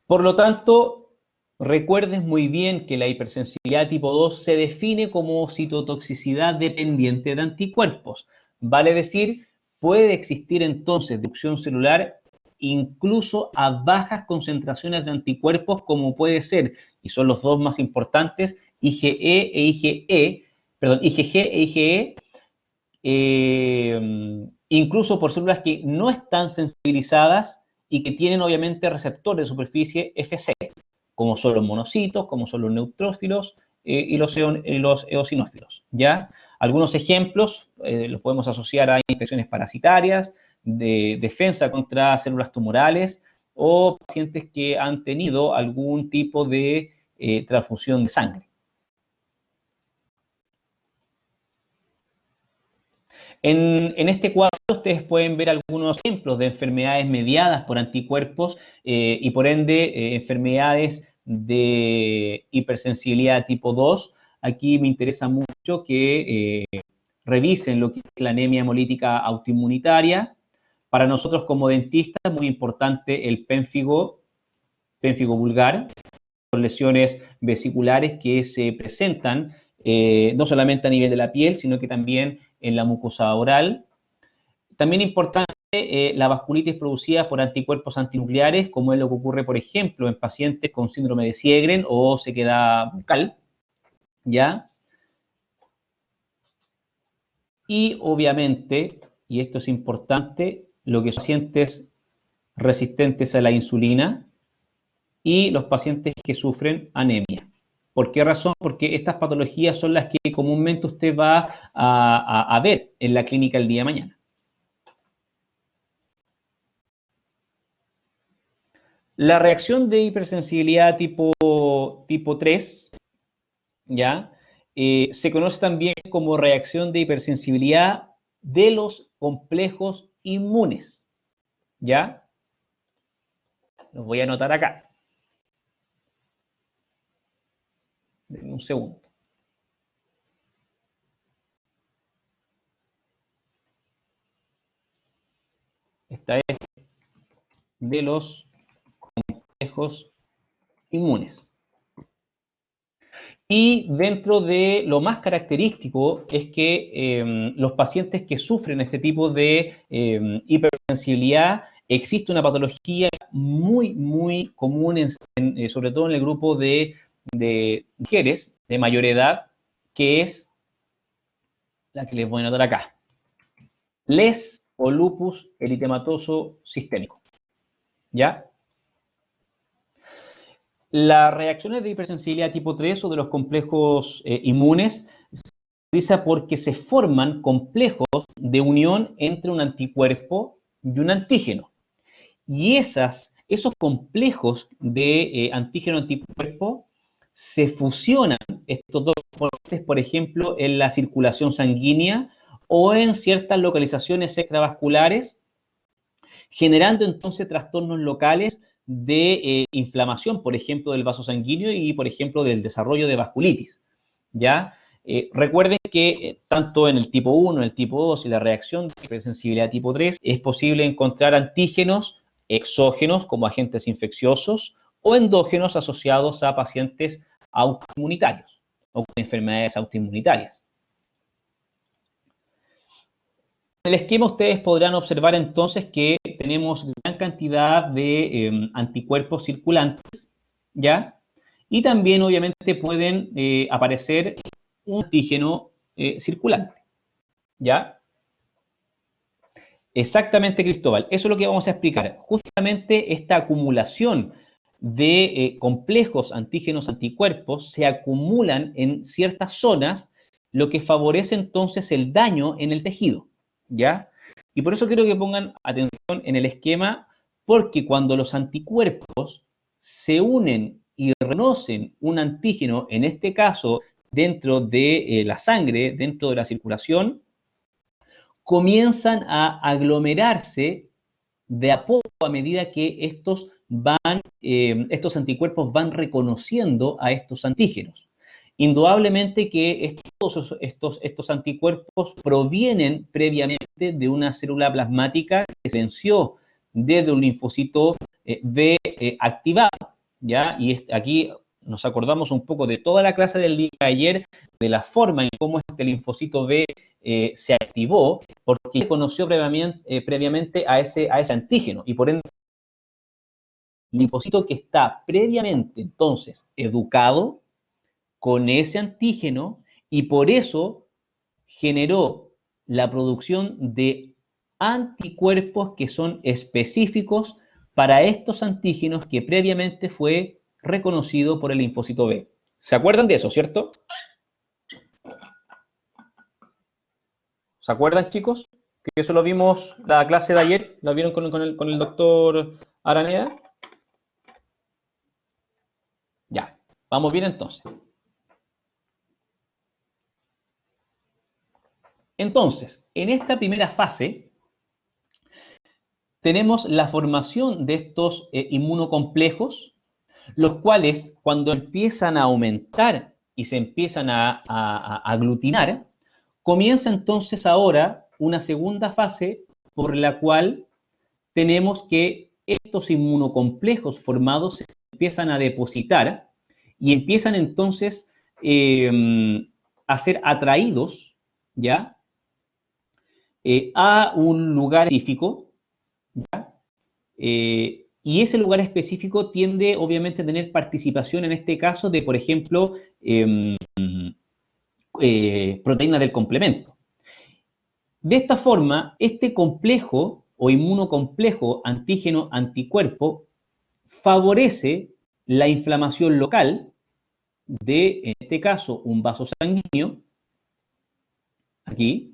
Por lo tanto, recuerdes muy bien que la hipersensibilidad tipo 2 se define como citotoxicidad dependiente de anticuerpos. Vale decir, puede existir entonces destrucción celular incluso a bajas concentraciones de anticuerpos, como puede ser, y son los dos más importantes, IgG e IgE, incluso por células que no están sensibilizadas y que tienen obviamente receptores de superficie Fc, como son los monocitos, como son los neutrófilos y los eosinófilos, ¿ya? Algunos ejemplos los podemos asociar a infecciones parasitarias, de defensa contra células tumorales, o pacientes que han tenido algún tipo de transfusión de sangre. En este cuadro ustedes pueden ver algunos ejemplos de enfermedades mediadas por anticuerpos y por ende enfermedades de hipersensibilidad tipo 2. Aquí me interesa mucho que revisen lo que es la anemia hemolítica autoinmunitaria. Para nosotros como dentistas es muy importante el pénfigo vulgar, con lesiones vesiculares que se presentan no solamente a nivel de la piel, sino que también en la mucosa oral. También importante la vasculitis producida por anticuerpos antinucleares, como es lo que ocurre, por ejemplo, en pacientes con síndrome de Sjögren o sequedad bucal, ¿ya? Y obviamente, y esto es importante, lo que son pacientes resistentes a la insulina y los pacientes que sufren anemia. ¿Por qué razón? Porque estas patologías son las que comúnmente usted va a ver en la clínica el día de mañana. La reacción de hipersensibilidad tipo 3, ¿ya? Se conoce también como reacción de hipersensibilidad de los complejos inmunes, ¿ya? Los voy a anotar acá. Denme un segundo. Esta es de los complejos inmunes. Y dentro de lo más característico es que los pacientes que sufren este tipo de hipersensibilidad, existe una patología muy, muy común, sobre todo en el grupo de mujeres de mayor edad, que es la que les voy a anotar acá. LES o lupus eritematoso sistémico. ¿Ya? Las reacciones de hipersensibilidad tipo 3 o de los complejos inmunes se utiliza porque se forman complejos de unión entre un anticuerpo y un antígeno. Y esos complejos de antígeno-anticuerpo se fusionan, estos dos componentes, por ejemplo, en la circulación sanguínea o en ciertas localizaciones extravasculares, generando entonces trastornos locales de inflamación, por ejemplo, del vaso sanguíneo y, por ejemplo, del desarrollo de vasculitis, ¿ya? Recuerden que tanto en el tipo 1, el tipo 2 y la reacción de hipersensibilidad tipo 3 es posible encontrar antígenos exógenos como agentes infecciosos o endógenos asociados a pacientes autoinmunitarios o con enfermedades autoinmunitarias. En el esquema ustedes podrán observar entonces que tenemos gran cantidad de anticuerpos circulantes, ¿ya? Y también obviamente pueden aparecer un antígeno circulante, ¿ya? Exactamente, Cristóbal. Eso es lo que vamos a explicar. Justamente esta acumulación de complejos antígenos anticuerpos se acumulan en ciertas zonas, lo que favorece entonces el daño en el tejido, ¿ya? Y por eso quiero que pongan atención en el esquema, porque cuando los anticuerpos se unen y reconocen un antígeno, en este caso dentro de la sangre, dentro de la circulación, comienzan a aglomerarse de a poco a medida que estos anticuerpos van reconociendo a estos antígenos. Indudablemente que estos anticuerpos provienen previamente de una célula plasmática que se venció desde un linfocito B activado, ¿ya? Y aquí nos acordamos un poco de toda la clase del día de ayer, de la forma en cómo este linfocito B se activó, porque conoció previamente a ese antígeno, y por ende, el linfocito que está previamente, entonces, educado con ese antígeno, y por eso generó la producción de anticuerpos que son específicos para estos antígenos que previamente fue reconocido por el linfocito B. ¿Se acuerdan de eso, cierto? ¿Se acuerdan, chicos? Que eso lo vimos la clase de ayer, lo vieron con el doctor Araneda. Ya, vamos bien entonces. Entonces, en esta primera fase, tenemos la formación de estos inmunocomplejos, los cuales cuando empiezan a aumentar y se empiezan a aglutinar, comienza entonces ahora una segunda fase por la cual tenemos que estos inmunocomplejos formados se empiezan a depositar y empiezan entonces a ser atraídos, ¿ya? A un lugar específico, ¿ya? Y ese lugar específico tiende obviamente a tener participación en este caso de, por ejemplo, proteínas del complemento. De esta forma, este complejo o inmunocomplejo antígeno-anticuerpo favorece la inflamación local de, en este caso, un vaso sanguíneo, aquí,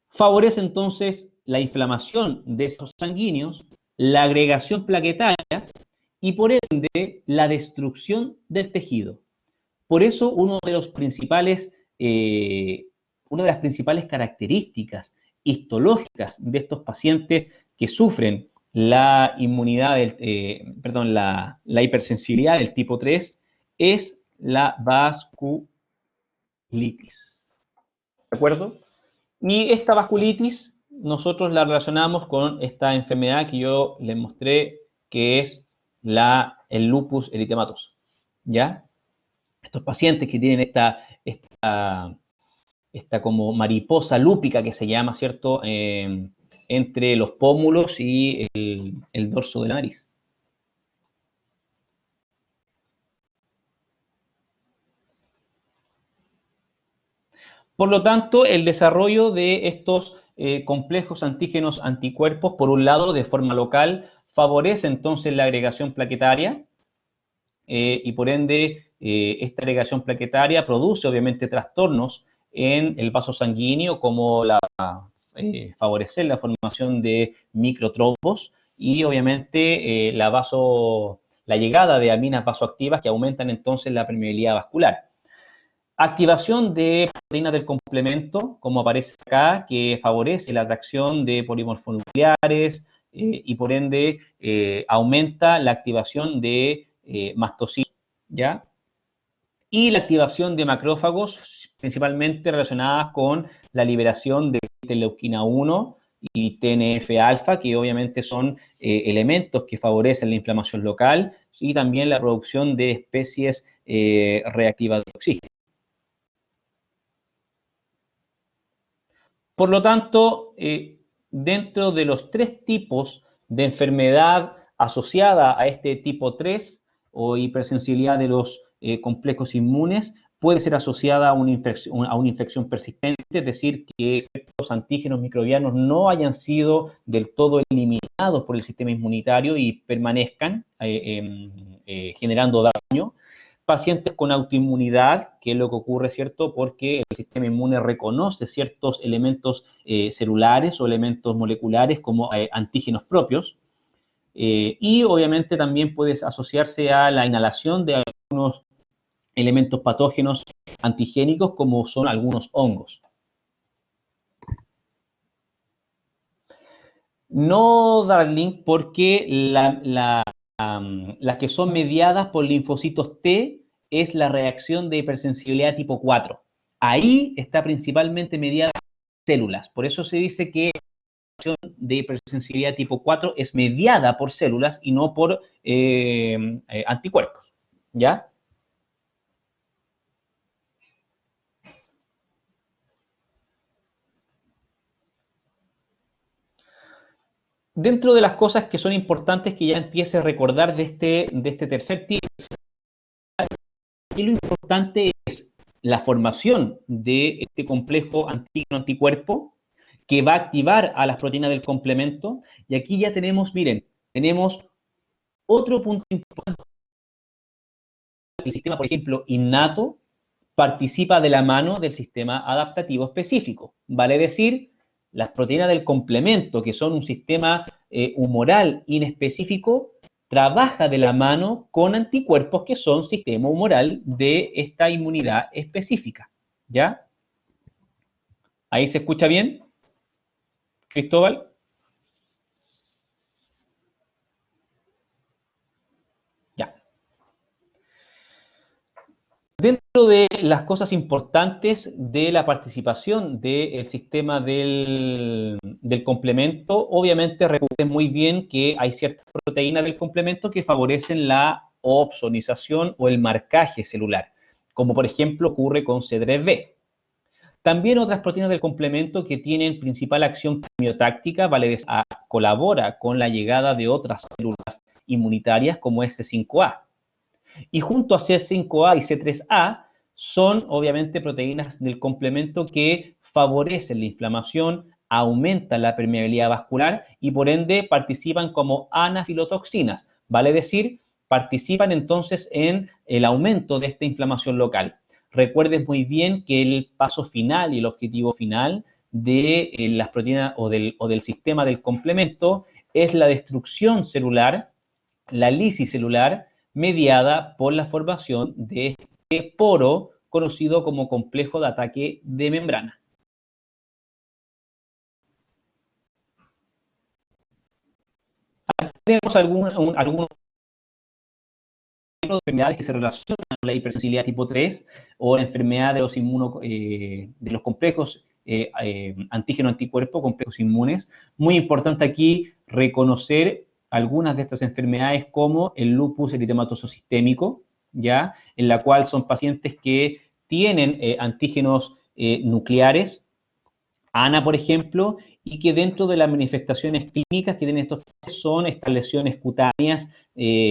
favorece entonces la inflamación de esos sanguíneos, la agregación plaquetaria y por ende la destrucción del tejido. Por eso una de las principales características histológicas de estos pacientes que sufren la la hipersensibilidad del tipo 3 es la vasculitis. ¿De acuerdo? Y esta vasculitis nosotros la relacionamos con esta enfermedad que yo les mostré, que es el lupus eritematoso, ¿ya? Estos pacientes que tienen esta como mariposa lúpica que se llama, ¿cierto? Entre los pómulos y el dorso de la nariz. Por lo tanto, el desarrollo de estos complejos antígenos anticuerpos, por un lado, de forma local, favorece entonces la agregación plaquetaria y por ende esta agregación plaquetaria produce obviamente trastornos en el vaso sanguíneo como favorecer la formación de microtrombos y obviamente la llegada de aminas vasoactivas que aumentan entonces la permeabilidad vascular. Activación de proteínas del complemento, como aparece acá, que favorece la atracción de polimorfonucleares y por ende aumenta la activación de mastocitos, ¿ya? Y la activación de macrófagos, principalmente relacionadas con la liberación de interleuquina 1 y TNF-alfa, que obviamente son elementos que favorecen la inflamación local y también la producción de especies reactivas de oxígeno. Por lo tanto, dentro de los tres tipos de enfermedad asociada a este tipo 3 o hipersensibilidad de los complejos inmunes, puede ser asociada a una infección persistente, es decir, que ciertos antígenos microbianos no hayan sido del todo eliminados por el sistema inmunitario y permanezcan generando daño. Pacientes con autoinmunidad, que es lo que ocurre, ¿cierto? Porque el sistema inmune reconoce ciertos elementos celulares o elementos moleculares como antígenos propios. Y obviamente también puede asociarse a la inhalación de algunos elementos patógenos antigénicos como son algunos hongos. No dar link porque las que son mediadas por linfocitos T es la reacción de hipersensibilidad tipo 4. Ahí está principalmente mediada por células. Por eso se dice que la reacción de hipersensibilidad tipo 4 es mediada por células y no por anticuerpos. ¿Ya? Dentro de las cosas que son importantes que ya empiece a recordar de este tercer tipo, aquí lo importante es la formación de este complejo antígeno-anticuerpo que va a activar a las proteínas del complemento. Y aquí ya tenemos, miren, tenemos otro punto importante. El sistema, por ejemplo, innato participa de la mano del sistema adaptativo específico. Vale decir, las proteínas del complemento, que son un sistema humoral inespecífico, trabaja de la mano con anticuerpos que son sistema humoral de esta inmunidad específica. ¿Ya? ¿Ahí se escucha bien, Cristóbal? Ya. Dentro de las cosas importantes de la participación del sistema del complemento, obviamente recuerden muy bien que hay ciertas proteínas del complemento que favorecen la opsonización o el marcaje celular, como por ejemplo ocurre con C3b. También otras proteínas del complemento que tienen principal acción quimiotáctica, vale decir, colabora con la llegada de otras células inmunitarias como S5A. Y junto a C5A y C3A son obviamente proteínas del complemento que favorecen la inflamación, aumentan la permeabilidad vascular y por ende participan como anafilotoxinas, vale decir, participan entonces en el aumento de esta inflamación local. Recuerden muy bien que el paso final y el objetivo final de las proteínas o del sistema del complemento es la destrucción celular, la lisis celular, mediada por la formación de este poro conocido como complejo de ataque de membrana. Aquí tenemos algunos enfermedades que se relacionan con la hipersensibilidad tipo 3 o la enfermedad de los complejos antígeno-anticuerpo, complejos inmunes. Muy importante aquí reconocer algunas de estas enfermedades como el lupus eritematoso sistémico, ¿ya? En la cual son pacientes que tienen antígenos nucleares, ANA, por ejemplo, y que dentro de las manifestaciones clínicas que tienen estos pacientes son estas lesiones cutáneas, y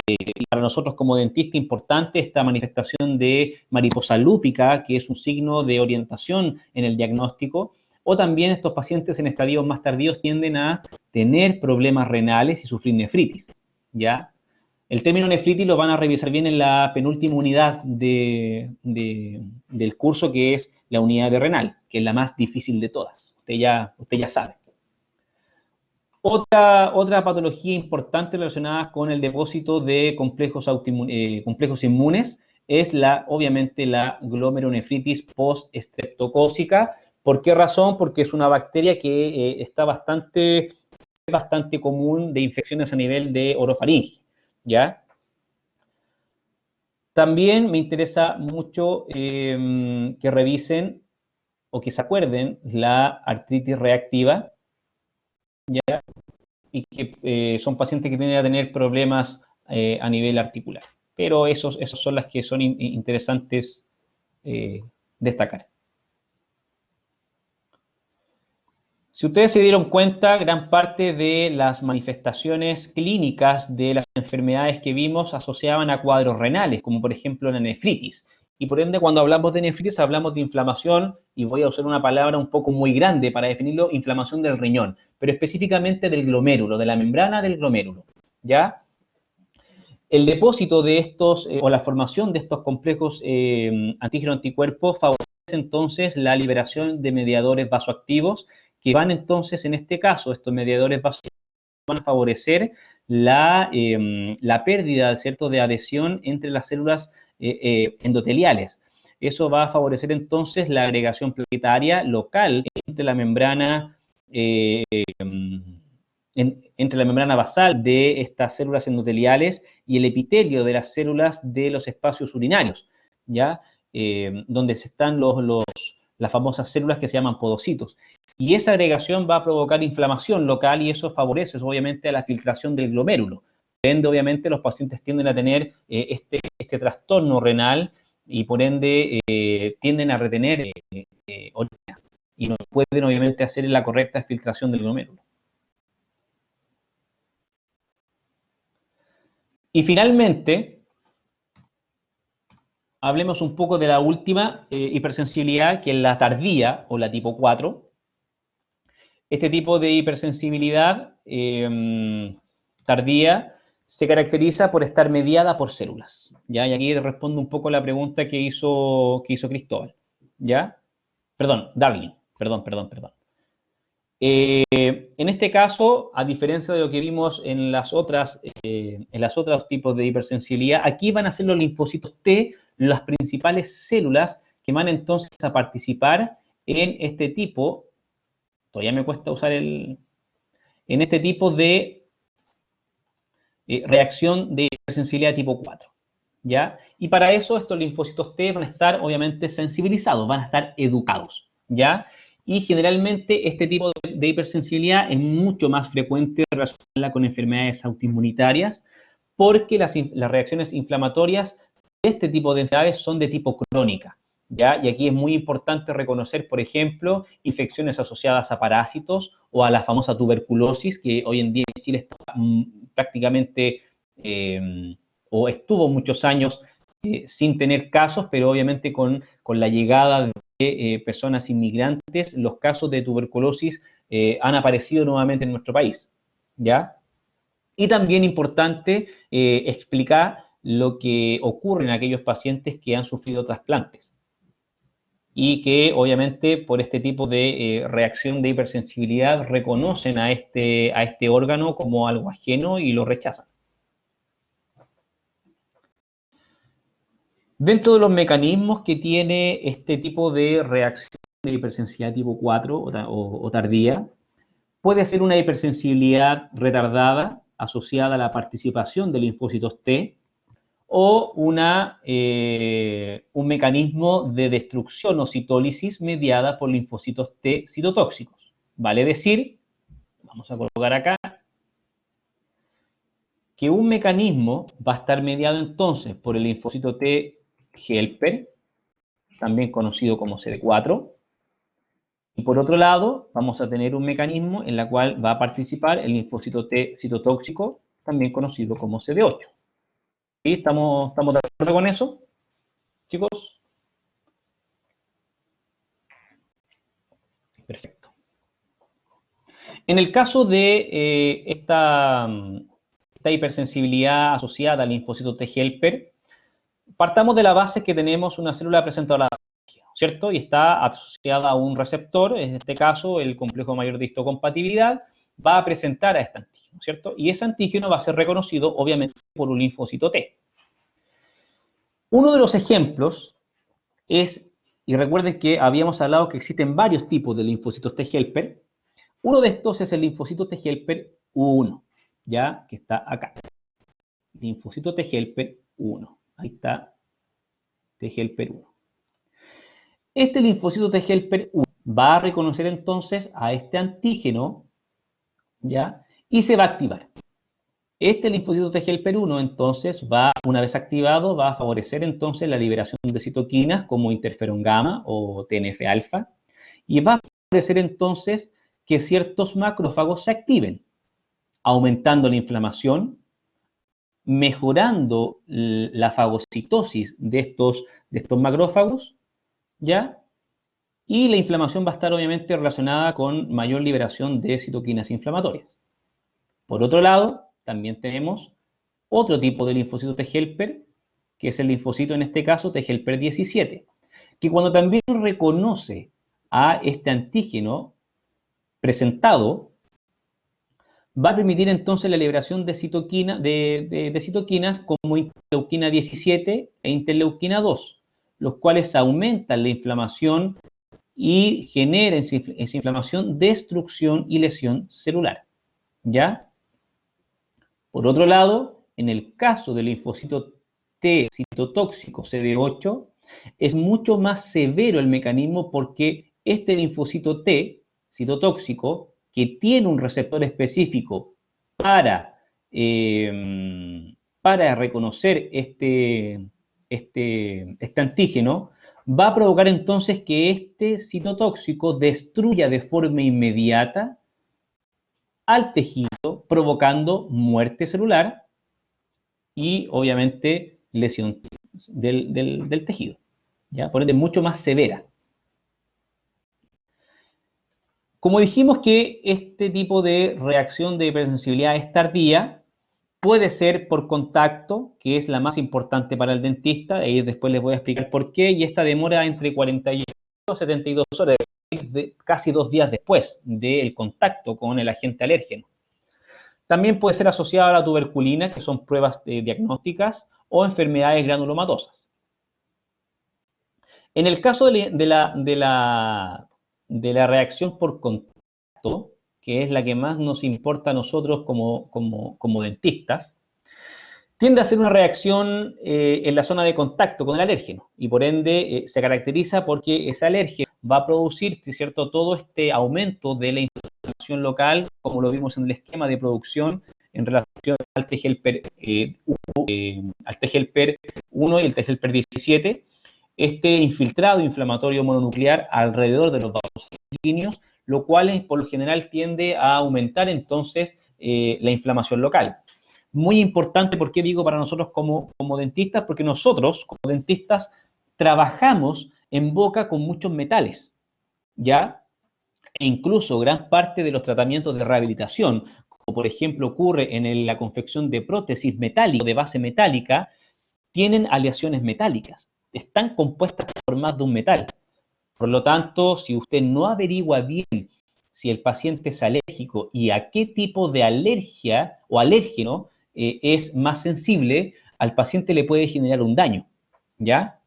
para nosotros como dentista importante esta manifestación de mariposa lúpica, que es un signo de orientación en el diagnóstico, o también estos pacientes en estadios más tardíos tienden a tener problemas renales y sufrir nefritis, ¿ya? El término nefritis lo van a revisar bien en la penúltima unidad del curso, que es la unidad de renal, que es la más difícil de todas. Usted ya sabe. Otra patología importante relacionada con el depósito de complejos inmunes es obviamente la glomerulonefritis post-estreptocócica. ¿Por qué razón? Porque es una bacteria que está bastante común de infecciones a nivel de orofaringe, ¿ya? También me interesa mucho que revisen o que se acuerden la artritis reactiva, ¿ya? Y que son pacientes que tienden a tener problemas a nivel articular. Pero esos son las que son interesantes destacar. Si ustedes se dieron cuenta, gran parte de las manifestaciones clínicas de las enfermedades que vimos asociaban a cuadros renales, como por ejemplo la nefritis. y por ende cuando hablamos de nefritis hablamos de inflamación, y voy a usar una palabra un poco muy grande para definirlo, inflamación del riñón, pero específicamente del glomérulo, de la membrana del glomérulo, ¿ya? El depósito de estos, o la formación de estos complejos antígeno-anticuerpos favorece entonces la liberación de mediadores vasoactivos, que van entonces, en este caso, estos mediadores vasoactivos van a favorecer la pérdida, ¿cierto?, de adhesión entre las células endoteliales. Eso va a favorecer entonces la agregación plaquetaria local entre la membrana entre la membrana basal de estas células endoteliales y el epitelio de las células de los espacios urinarios, ¿ya? Donde están las famosas células que se llaman podocitos. Y esa agregación va a provocar inflamación local y eso favorece, obviamente, a la filtración del glomérulo. Por ende, obviamente, los pacientes tienden a tener este trastorno renal y, por ende, tienden a retener orina y no pueden, obviamente, hacer la correcta filtración del glomérulo. Y finalmente, hablemos un poco de la última hipersensibilidad, que es la tardía o la tipo 4. Este tipo de hipersensibilidad tardía se caracteriza por estar mediada por células, ¿ya? Y aquí respondo un poco la pregunta que hizo Cristóbal, ¿ya? Perdón, Darling, perdón. En este caso, a diferencia de lo que vimos en las otros tipos de hipersensibilidad, aquí van a ser los linfocitos T las principales células que van entonces a participar en este tipo, todavía me cuesta usar en este tipo de reacción de hipersensibilidad tipo 4, ¿ya? Y para eso estos linfocitos T van a estar obviamente sensibilizados, van a estar educados, ¿ya? Y generalmente este tipo de hipersensibilidad es mucho más frecuente relacionarla con enfermedades autoinmunitarias porque las reacciones inflamatorias de este tipo de enfermedades son de tipo crónica, ¿ya? Y aquí es muy importante reconocer, por ejemplo, infecciones asociadas a parásitos o a la famosa tuberculosis, que hoy en día en Chile está prácticamente, o estuvo muchos años sin tener casos, pero obviamente con la llegada de personas inmigrantes, los casos de tuberculosis han aparecido nuevamente en nuestro país, ¿ya? Y también importante explicar lo que ocurre en aquellos pacientes que han sufrido trasplantes y que obviamente por este tipo de reacción de hipersensibilidad reconocen a este órgano como algo ajeno y lo rechazan. Dentro de los mecanismos que tiene este tipo de reacción de hipersensibilidad tipo 4 o tardía, puede ser una hipersensibilidad retardada asociada a la participación de linfocitos T o un mecanismo de destrucción o citólisis mediada por linfocitos T citotóxicos. Vale decir, vamos a colocar acá, que un mecanismo va a estar mediado entonces por el linfocito T helper, también conocido como CD4, y por otro lado vamos a tener un mecanismo en el cual va a participar el linfocito T citotóxico, también conocido como CD8. ¿Sí? ¿Estamos de acuerdo con eso, chicos? Perfecto. En el caso de esta hipersensibilidad asociada al linfocito T helper, partamos de la base que tenemos una célula presentadora de antígeno, ¿cierto? Y está asociada a un receptor, en este caso el complejo mayor de histocompatibilidad, va a presentar a este antígeno, ¿cierto? Y ese antígeno va a ser reconocido, obviamente, por un linfocito T. Uno de los ejemplos es, y recuerden que habíamos hablado que existen varios tipos de linfocitos T helper. Uno de estos es el linfocito T helper 1, ¿ya? Que está acá. Linfocito T helper 1. Ahí está T helper 1. Este linfocito T helper 1 va a reconocer entonces a este antígeno, ¿ya? Y se va a activar. Este linfocito T helper 1 entonces una vez activado, va a favorecer entonces la liberación de citoquinas como interferón gamma o TNF-alfa y va a favorecer entonces que ciertos macrófagos se activen, aumentando la inflamación, mejorando la fagocitosis de estos macrófagos, ¿ya? Y la inflamación va a estar obviamente relacionada con mayor liberación de citoquinas inflamatorias. Por otro lado, también tenemos otro tipo de linfocito T helper, que es el linfocito, en este caso, T helper 17, que cuando también reconoce a este antígeno presentado, va a permitir entonces la liberación de citoquinas como interleuquina 17 e interleuquina 2, los cuales aumentan la inflamación y generan esa inflamación, destrucción y lesión celular. ¿Ya? Por otro lado, en el caso del linfocito T citotóxico CD8, es mucho más severo el mecanismo porque este linfocito T citotóxico, que tiene un receptor específico para, para reconocer este antígeno, va a provocar entonces que este citotóxico destruya de forma inmediata al tejido, provocando muerte celular y obviamente lesión del tejido, ¿ya? Por ende, mucho más severa. Como dijimos que este tipo de reacción de hipersensibilidad es tardía, puede ser por contacto, que es la más importante para el dentista, y después les voy a explicar por qué, y esta demora entre 48 y 72 horas, casi 2 días después del contacto con el agente alérgeno. También puede ser asociada a la tuberculina, que son pruebas diagnósticas, o enfermedades granulomatosas. En el caso de la reacción por contacto, que es la que más nos importa a nosotros como dentistas, tiende a ser una reacción en la zona de contacto con el alérgeno y por ende se caracteriza porque ese alérgeno va a producir, ¿cierto?, todo este aumento de la inflamación local, como lo vimos en el esquema de producción en relación al T helper 1 y el T helper 17, este infiltrado inflamatorio mononuclear alrededor de los vasos sanguíneos, lo cual por lo general tiende a aumentar entonces la inflamación local. Muy importante, ¿por qué digo para nosotros como dentistas? Porque nosotros, como dentistas, trabajamos en boca con muchos metales, ¿ya? E incluso gran parte de los tratamientos de rehabilitación, como por ejemplo ocurre en la confección de prótesis metálicas, de base metálica, tienen aleaciones metálicas, están compuestas por más de un metal. Por lo tanto, si usted no averigua bien si el paciente es alérgico y a qué tipo de alergia o alérgeno es más sensible, al paciente le puede generar un daño, ¿ya?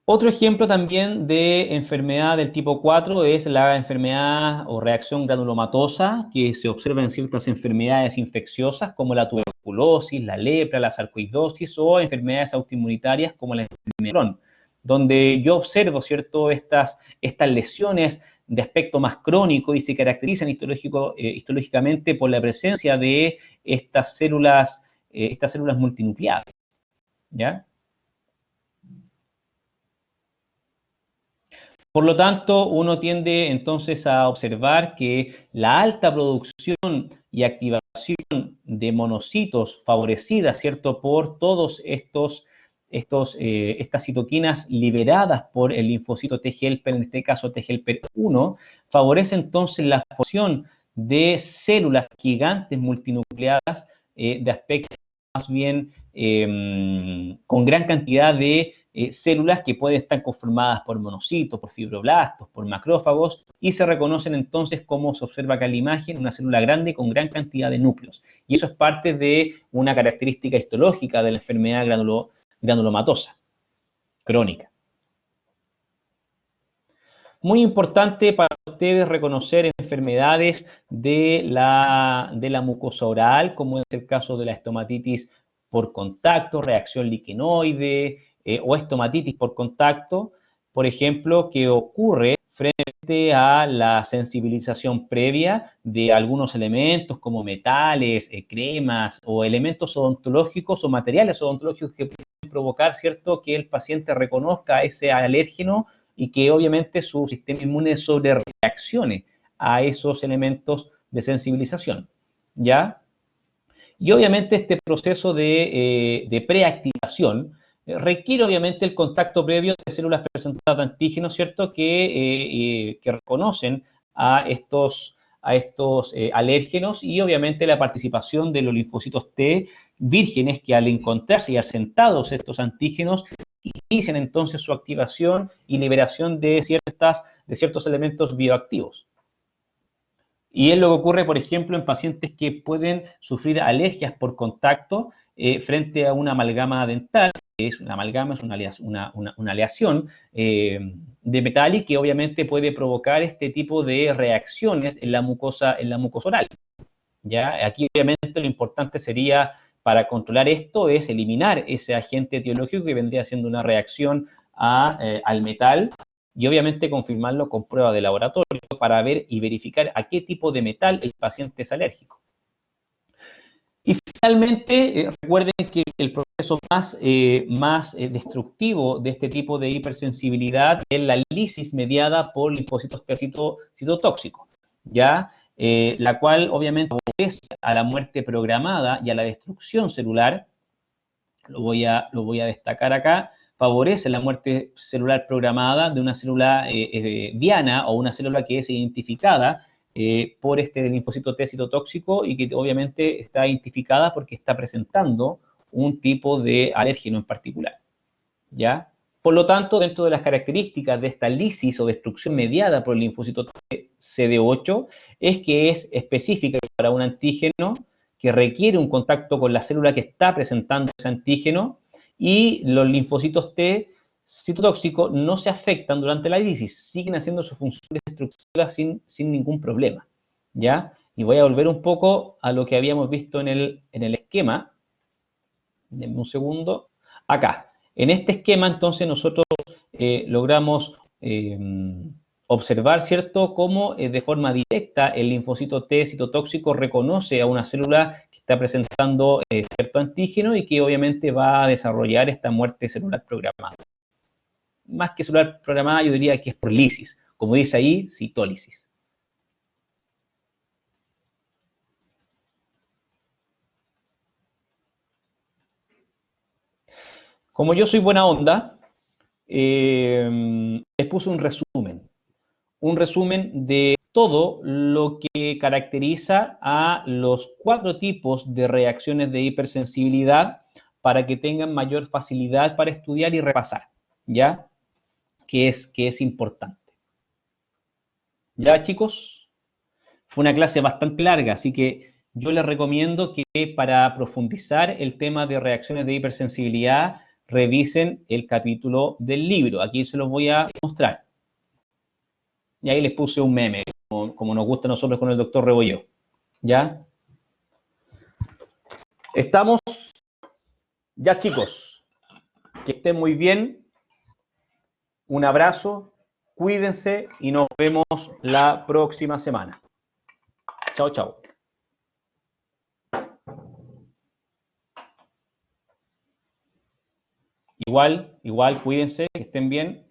Otro ejemplo también de enfermedad del tipo 4 es la enfermedad o reacción granulomatosa que se observa en ciertas enfermedades infecciosas como la tuberculosis, la lepra, la sarcoidosis o enfermedades autoinmunitarias como la enfermedad de Crohn, donde yo observo, ¿cierto?, estas lesiones de aspecto más crónico y se caracterizan histológicamente por la presencia de estas células multinucleadas, ¿ya? Por lo tanto, uno tiende entonces a observar que la alta producción y activación de monocitos favorecida, ¿cierto?, por todos estas citoquinas liberadas por el linfocito T helper, en este caso T helper 1, favorece entonces la formación de células gigantes multinucleadas de aspecto más bien con gran cantidad de células que pueden estar conformadas por monocitos, por fibroblastos, por macrófagos, y se reconocen entonces, como se observa acá en la imagen, una célula grande con gran cantidad de núcleos. Y eso es parte de una característica histológica de la enfermedad granulomatosa crónica. Muy importante para ustedes reconocer enfermedades de la mucosa oral, como es el caso de la estomatitis por contacto, reacción liquenoide o estomatitis por contacto, por ejemplo, que ocurre frente a la sensibilización previa de algunos elementos como metales, cremas o elementos odontológicos o materiales odontológicos que pueden provocar, ¿cierto?, que el paciente reconozca ese alérgeno y que obviamente su sistema inmune sobre reaccione a esos elementos de sensibilización, ¿ya? Y obviamente este proceso de preactivación requiere obviamente el contacto previo de células presentadas de antígenos, ¿cierto? Que reconocen a estos alérgenos y obviamente la participación de los linfocitos T vírgenes que al encontrarse y asentados estos antígenos inician entonces su activación y liberación de ciertos elementos bioactivos. Y es lo que ocurre, por ejemplo, en pacientes que pueden sufrir alergias por contacto frente a una amalgama dental, que es una amalgama, es una aleación de metal y que obviamente puede provocar este tipo de reacciones en la mucosa oral. ¿Ya? Aquí obviamente lo importante sería, para controlar esto, es eliminar ese agente etiológico que vendría siendo una reacción al metal y obviamente confirmarlo con pruebas de laboratorio para ver y verificar a qué tipo de metal el paciente es alérgico. Y finalmente, recuerden que el proceso más destructivo de este tipo de hipersensibilidad es la lisis mediada por linfocitos T citotóxicos, ¿ya? La cual obviamente favorece a la muerte programada y a la destrucción celular, lo voy a destacar acá, favorece la muerte celular programada de una célula diana o una célula que es identificada por este linfocito T citotóxico y que obviamente está identificada porque está presentando un tipo de alérgeno en particular, ¿ya? Por lo tanto, dentro de las características de esta lisis o destrucción mediada por el linfocito T CD8 es que es específica para un antígeno que requiere un contacto con la célula que está presentando ese antígeno y los linfocitos T citotóxicos no se afectan durante la lisis, siguen haciendo su función destructiva sin ningún problema, ¿ya? Y voy a volver un poco a lo que habíamos visto en el esquema. Denme un segundo. Acá. En este esquema, entonces, nosotros logramos observar, ¿cierto?, cómo de forma directa el linfocito T citotóxico reconoce a una célula que está presentando cierto antígeno y que obviamente va a desarrollar esta muerte celular programada. Más que celular programada, yo diría que es por lisis. Como dice ahí, citólisis. Como yo soy buena onda, les puse un resumen de todo lo que caracteriza a los 4 tipos de reacciones de hipersensibilidad para que tengan mayor facilidad para estudiar y repasar, ¿ya? Que es importante. ¿Ya, chicos? Fue una clase bastante larga, así que yo les recomiendo que para profundizar el tema de reacciones de hipersensibilidad revisen el capítulo del libro. Aquí se los voy a mostrar. Y ahí les puse un meme, como nos gusta a nosotros con el doctor Rebollo. ¿Ya? Estamos. Ya, chicos. Que estén muy bien. Un abrazo. Cuídense y nos vemos la próxima semana. Chao, chao. Igual, cuídense, que estén bien.